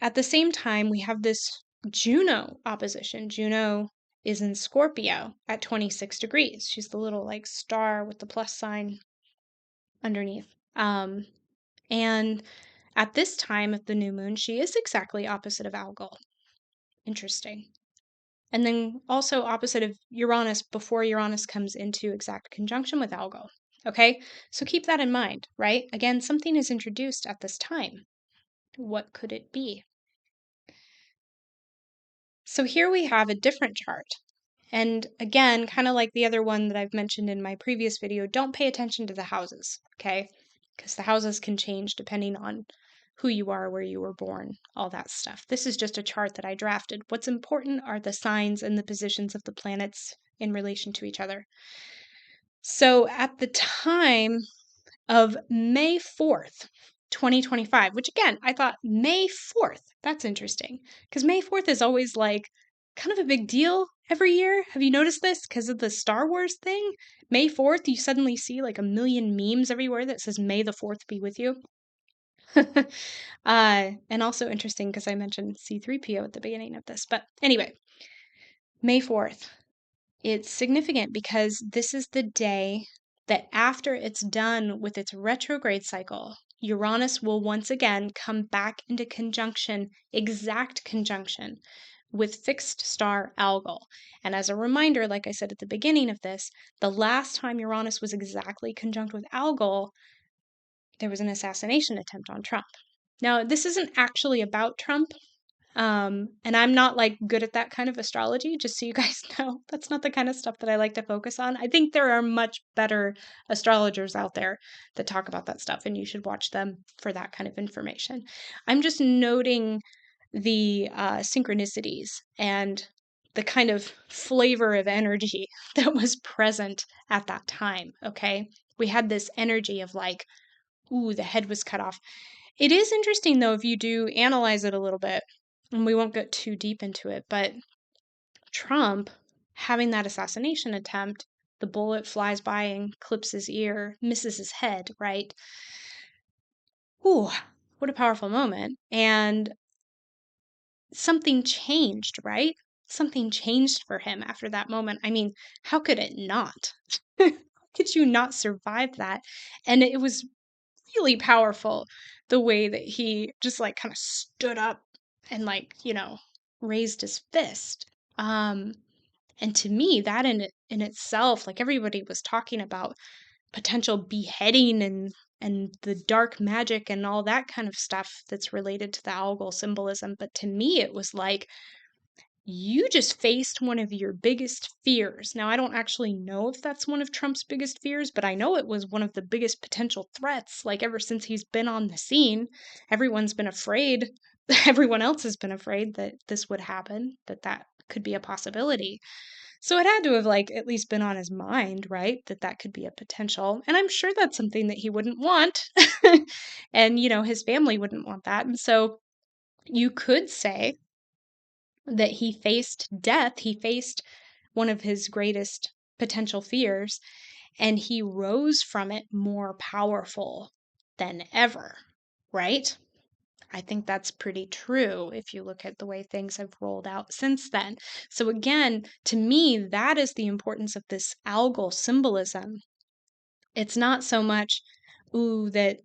At the same time, we have this Juno opposition. Juno is in Scorpio at 26 degrees. She's the little like star with the plus sign underneath. And at this time of the new moon, she is exactly opposite of Algol. Interesting. And then also opposite of Uranus before Uranus comes into exact conjunction with Algol. Okay, so keep that in mind, right? Again, something is introduced at this time. What could it be? So here we have a different chart. And again, kind of like the other one that I've mentioned in my previous video, don't pay attention to the houses, okay? Because the houses can change depending on who you are, where you were born, all that stuff. This is just a chart that I drafted. What's important are the signs and the positions of the planets in relation to each other. So at the time of May 4th, 2025, which again, I thought May 4th, that's interesting, because May 4th is always like kind of a big deal every year. Have you noticed this? Because of the Star Wars thing, May 4th, you suddenly see like a million memes everywhere that says May the 4th be with you. And also interesting because I mentioned C3PO at the beginning of this. But anyway, May 4th. It's significant because this is the day that after it's done with its retrograde cycle, Uranus will once again come back into conjunction, exact conjunction, with fixed star Algol. And as a reminder, like I said at the beginning of this, the last time Uranus was exactly conjunct with Algol, there was an assassination attempt on Trump. Now, this isn't actually about Trump. And I'm not like good at that kind of astrology, just so you guys know. That's not the kind of stuff that I like to focus on. I think there are much better astrologers out there that talk about that stuff, and you should watch them for that kind of information. I'm just noting the synchronicities and the kind of flavor of energy that was present at that time, okay? We had this energy of like, ooh, the head was cut off. It is interesting, though, if you do analyze it a little bit, and we won't get too deep into it, but Trump having that assassination attempt, the bullet flies by and clips his ear, misses his head, right? Ooh, what a powerful moment. And something changed, right? Something changed for him after that moment. I mean, how could it not? How could you not survive that? And it was really powerful the way that he just like kind of stood up and like, raised his fist. And to me, that in itself, like everybody was talking about potential beheading and the dark magic and all that kind of stuff that's related to the Algol symbolism. But to me, it was like you just faced one of your biggest fears. Now, I don't actually know if that's one of Trump's biggest fears, but I know it was one of the biggest potential threats. Like, ever since he's been on the scene, everyone's been afraid. Everyone else has been afraid that this would happen, that could be a possibility. So it had to have, like, at least been on his mind, right? That could be a potential. And I'm sure that's something that he wouldn't want. And, his family wouldn't want that. And so you could say that he faced death, he faced one of his greatest potential fears, and he rose from it more powerful than ever, right? I think that's pretty true if you look at the way things have rolled out since then. So, again, to me, that is the importance of this algal symbolism. It's not so much, ooh, that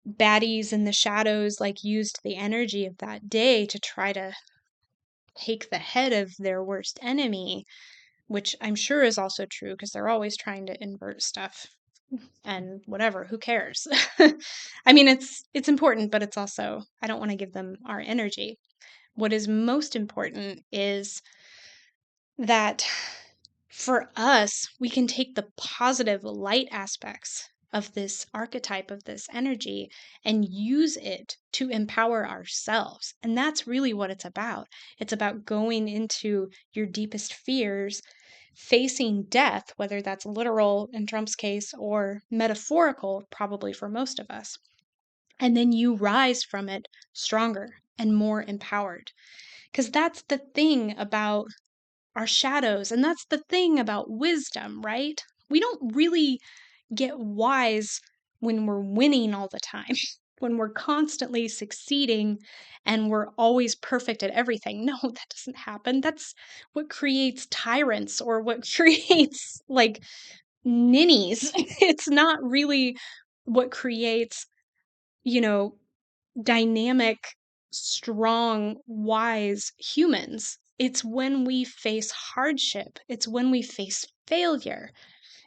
baddies in the shadows like used the energy of that day to try to take the head of their worst enemy, which I'm sure is also true because they're always trying to invert stuff and whatever, who cares? I mean, it's important, but it's also, I don't want to give them our energy. What is most important is that for us, we can take the positive light aspects of this archetype, of this energy, and use it to empower ourselves. And that's really what it's about. It's about going into your deepest fears, facing death, whether that's literal in Trump's case or metaphorical, probably for most of us. And then you rise from it stronger and more empowered. Because that's the thing about our shadows. And that's the thing about wisdom, right? We don't really get wise when we're winning all the time, when we're constantly succeeding and we're always perfect at everything. No, that doesn't happen. That's what creates tyrants or what creates like ninnies. It's not really what creates, you know, dynamic, strong, wise humans. It's when we face hardship, it's when we face failure,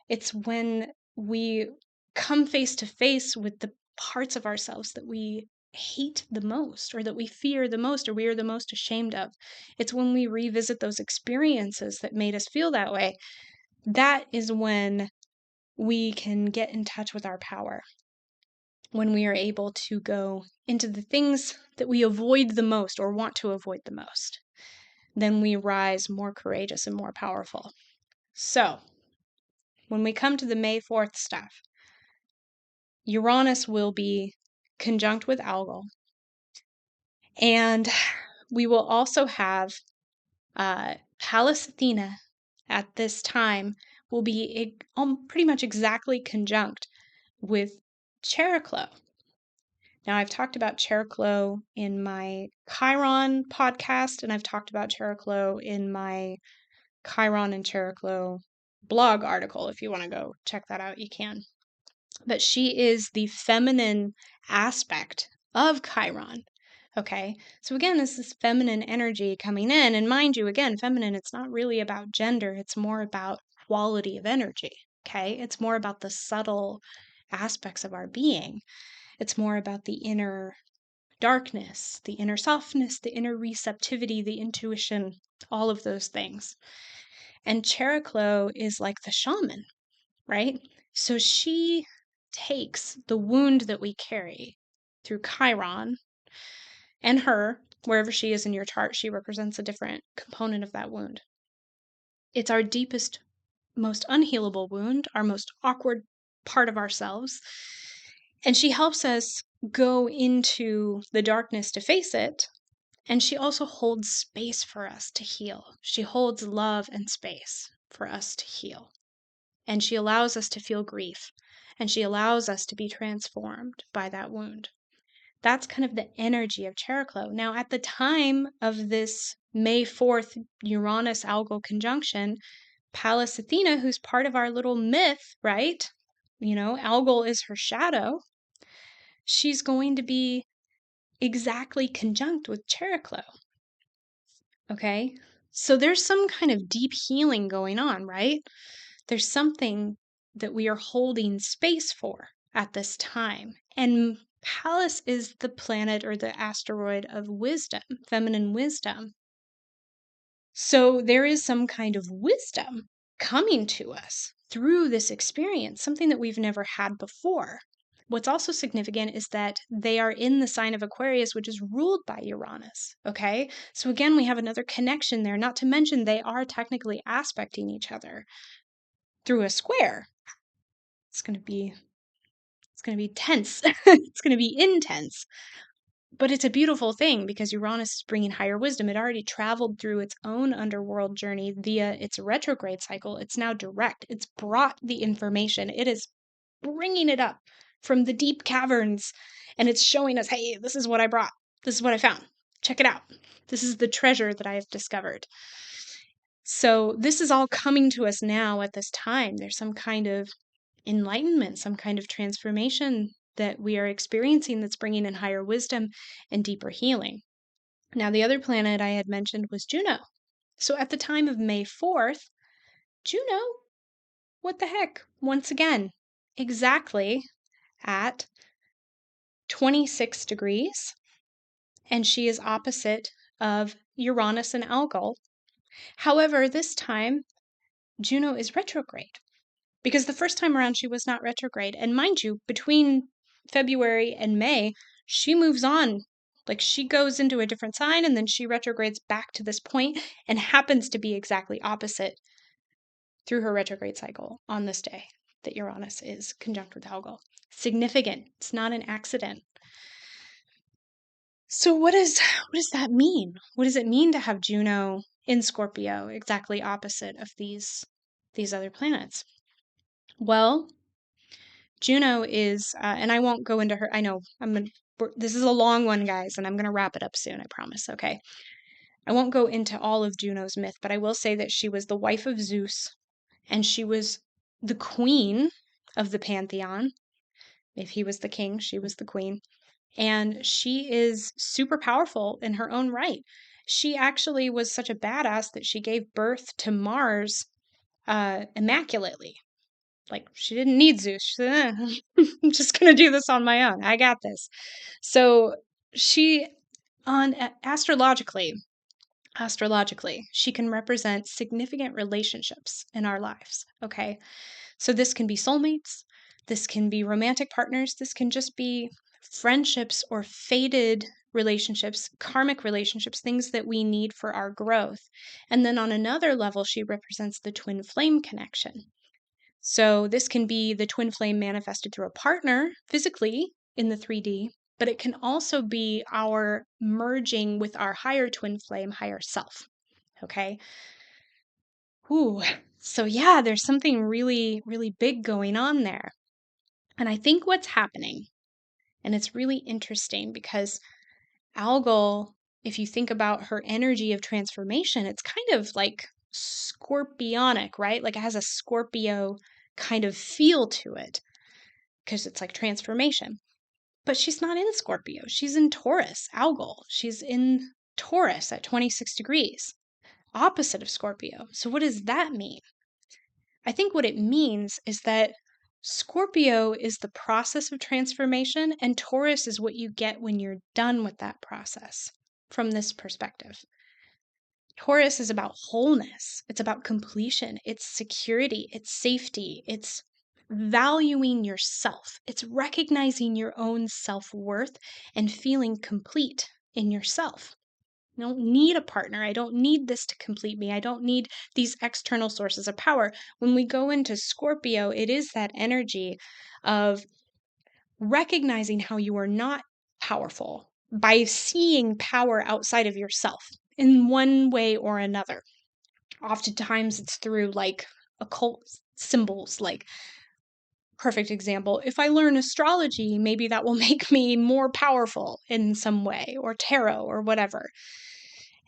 it's when we come face to face with the parts of ourselves that we hate the most, or that we fear the most, or we are the most ashamed of. It's when we revisit those experiences that made us feel that way. That is when we can get in touch with our power, when we are able to go into the things that we avoid the most or want to avoid the most. Then we rise more courageous and more powerful. So, when we come to the May 4th stuff, Uranus will be conjunct with Algol. And we will also have Pallas Athena at this time will be pretty much exactly conjunct with Chariklo. Now, I've talked about Cheroklo in my Chiron podcast, and I've talked about Cheroklo in my Chiron and Cheroklo blog article. If you want to go check that out, you can. But she is the feminine aspect of Chiron. Okay, so again, this is feminine energy coming in. And mind you, again, feminine, it's not really about gender, it's more about quality of energy. Okay, it's more about the subtle aspects of our being. It's more about the inner darkness, the inner softness, the inner receptivity, the intuition, all of those things. And Cheroklo is like the shaman, right? So she takes the wound that we carry through Chiron and her, wherever she is in your chart, she represents a different component of that wound. It's our deepest, most unhealable wound, our most awkward part of ourselves. And she helps us go into the darkness to face it. And she also holds space for us to heal. She holds love and space for us to heal. And she allows us to feel grief. And she allows us to be transformed by that wound. That's kind of the energy of Cheroklo. Now, at the time of this May 4th Uranus Algol conjunction, Pallas Athena, who's part of our little myth, right? Algol is her shadow. She's going to be exactly conjunct with Cheroklo. Okay? So there's some kind of deep healing going on, right? There's something that we are holding space for at this time. And Pallas is the planet or the asteroid of wisdom, feminine wisdom. So there is some kind of wisdom coming to us through this experience, something that we've never had before. What's also significant is that they are in the sign of Aquarius, which is ruled by Uranus. Okay. So again, we have another connection there, not to mention they are technically aspecting each other through a square. It's going to be tense. It's going to be intense. But it's a beautiful thing because Uranus is bringing higher wisdom. It already traveled through its own underworld journey via its retrograde cycle. It's now direct. It's brought the information. It is bringing it up from the deep caverns, and it's showing us, hey, this is what I brought. This is what I found. Check it out. This is the treasure that I have discovered. So this is all coming to us now at this time. There's some kind of enlightenment, some kind of transformation that we are experiencing that's bringing in higher wisdom and deeper healing. Now, the other planet I had mentioned was Juno. So at the time of May 4th, Juno, what the heck? Once again, exactly at 26 degrees, and she is opposite of Uranus and Algol. However, this time, Juno is retrograde. Because the first time around, she was not retrograde. And mind you, between February and May, she moves on. Like she goes into a different sign and then she retrogrades back to this point and happens to be exactly opposite through her retrograde cycle on this day that Uranus is conjunct with Algol. Significant. It's not an accident. So what does that mean? What does it mean to have Juno in Scorpio exactly opposite of these other planets? Well, Juno is, and I won't go into her. I know this is a long one, guys, and I'm going to wrap it up soon, I promise. Okay. I won't go into all of Juno's myth, but I will say that she was the wife of Zeus, and she was the queen of the pantheon. If he was the king, she was the queen. And she is super powerful in her own right. She actually was such a badass that she gave birth to Mars immaculately. Like, she didn't need Zeus. She said, I'm just going to do this on my own. I got this. So she, astrologically, she can represent significant relationships in our lives. Okay. So this can be soulmates. This can be romantic partners. This can just be friendships or fated relationships, karmic relationships, things that we need for our growth. And then on another level, she represents the twin flame connection. So this can be the twin flame manifested through a partner physically in the 3D, but it can also be our merging with our higher twin flame, higher self. Okay. Ooh. So yeah, there's something really, really big going on there. And I think what's happening, And it's really interesting because Algol, if you think about her energy of transformation, it's kind of like scorpionic, right? Like it has a Scorpio kind of feel to it because it's like transformation. But she's not in Scorpio. She's in Taurus, Algol. She's in Taurus at 26 degrees, opposite of Scorpio. So what does that mean? I think what it means is that Scorpio is the process of transformation, and Taurus is what you get when you're done with that process from this perspective. Taurus is about wholeness, it's about completion, it's security, it's safety, it's valuing yourself, it's recognizing your own self worth and feeling complete in yourself. I don't need a partner. I don't need this to complete me. I don't need these external sources of power. When we go into Scorpio, it is that energy of recognizing how you are not powerful by seeing power outside of yourself in one way or another. Oftentimes it's through like occult symbols, like perfect example. If I learn astrology, maybe that will make me more powerful in some way, or tarot or whatever.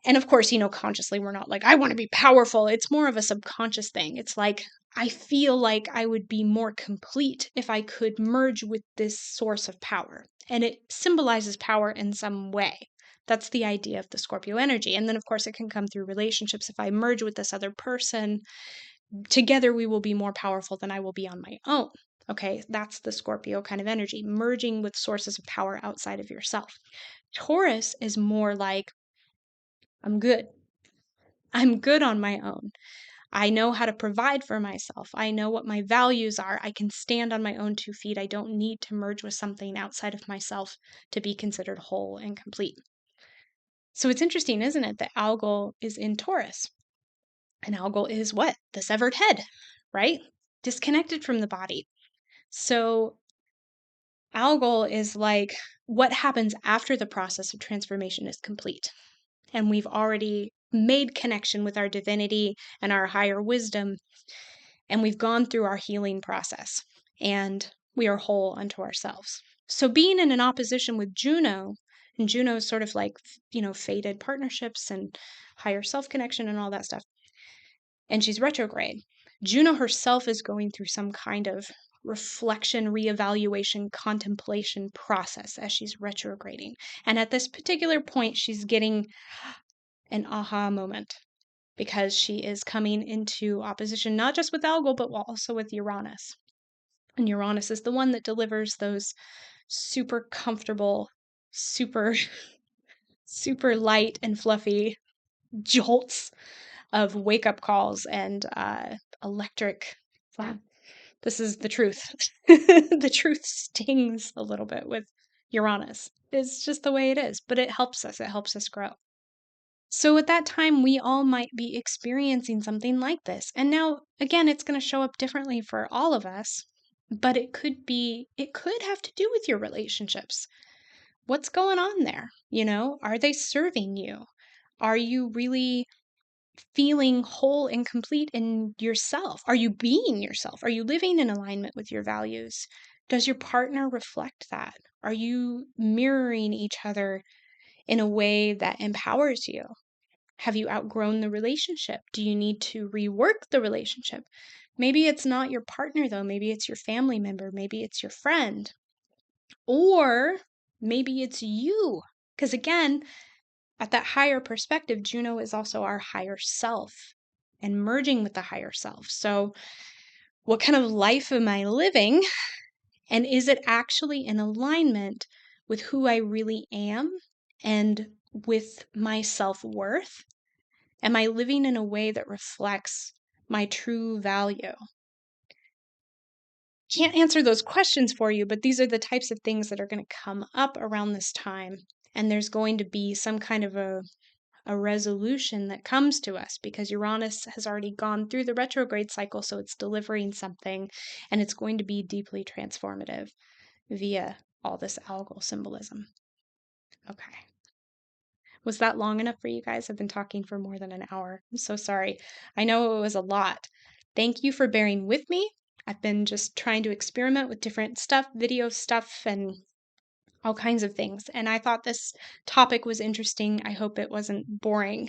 And of course, consciously we're not like, I want to be powerful. It's more of a subconscious thing. It's like, I feel like I would be more complete if I could merge with this source of power. And it symbolizes power in some way. That's the idea of the Scorpio energy. And then, of course, it can come through relationships. If I merge with this other person, together we will be more powerful than I will be on my own. Okay, that's the Scorpio kind of energy, merging with sources of power outside of yourself. Taurus is more like, I'm good. I'm good on my own. I know how to provide for myself. I know what my values are. I can stand on my own 2 feet. I don't need to merge with something outside of myself to be considered whole and complete. So it's interesting, isn't it, that Algol is in Taurus. And Algol is what? The severed head, right? Disconnected from the body. So Algol is like what happens after the process of transformation is complete. And we've already made connection with our divinity and our higher wisdom, and we've gone through our healing process, and we are whole unto ourselves. So being in an opposition with Juno, and Juno is sort of like, fated partnerships and higher self-connection and all that stuff, and she's retrograde. Juno herself is going through some kind of reflection, reevaluation, contemplation process as she's retrograding. And at this particular point, she's getting an aha moment because she is coming into opposition, not just with Algol, but also with Uranus. And Uranus is the one that delivers those super comfortable, super, super light and fluffy jolts of wake up calls and electric. This is the truth. The truth stings a little bit with Uranus. It's just the way it is, but it helps us. It helps us grow. So at that time, we all might be experiencing something like this. And now, again, it's going to show up differently for all of us, but it could have to do with your relationships. What's going on there? Are they serving you? Are you really feeling whole and complete in yourself? Are you being yourself? Are you living in alignment with your values? Does your partner reflect that? Are you mirroring each other in a way that empowers you? Have you outgrown the relationship? Do you need to rework the relationship? Maybe it's not your partner, though. Maybe it's your family member. Maybe it's your friend. Or maybe it's you. Because again, at that higher perspective, Juno is also our higher self and merging with the higher self. So, what kind of life am I living? And is it actually in alignment with who I really am and with my self worth? Am I living in a way that reflects my true value? Can't answer those questions for you, but these are the types of things that are going to come up around this time. And there's going to be some kind of a resolution that comes to us because Uranus has already gone through the retrograde cycle, so it's delivering something, and it's going to be deeply transformative via all this algal symbolism. Okay. Was that long enough for you guys? I've been talking for more than an hour. I'm so sorry. I know it was a lot. Thank you for bearing with me. I've been just trying to experiment with different stuff, video stuff, and all kinds of things. And I thought this topic was interesting. I hope it wasn't boring.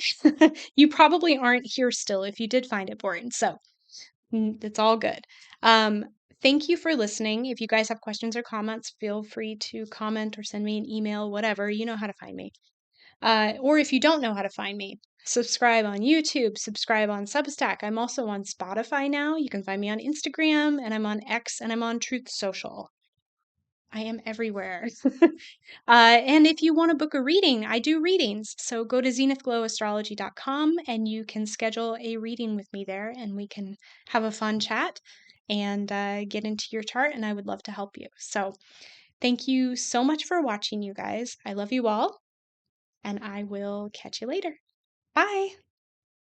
You probably aren't here still if you did find it boring. So it's all good. Um, Thank you for listening. If you guys have questions or comments, feel free to comment or send me an email, whatever. You know how to find me. Or if you don't know how to find me, subscribe on YouTube, subscribe on Substack. I'm also on Spotify now. You can find me on Instagram, and I'm on X, and I'm on Truth Social. I am everywhere. And if you want to book a reading, I do readings. So go to zenithglowastrology.com and you can schedule a reading with me there, and we can have a fun chat and get into your chart. And I would love to help you. So thank you so much for watching, you guys. I love you all, and I will catch you later. Bye.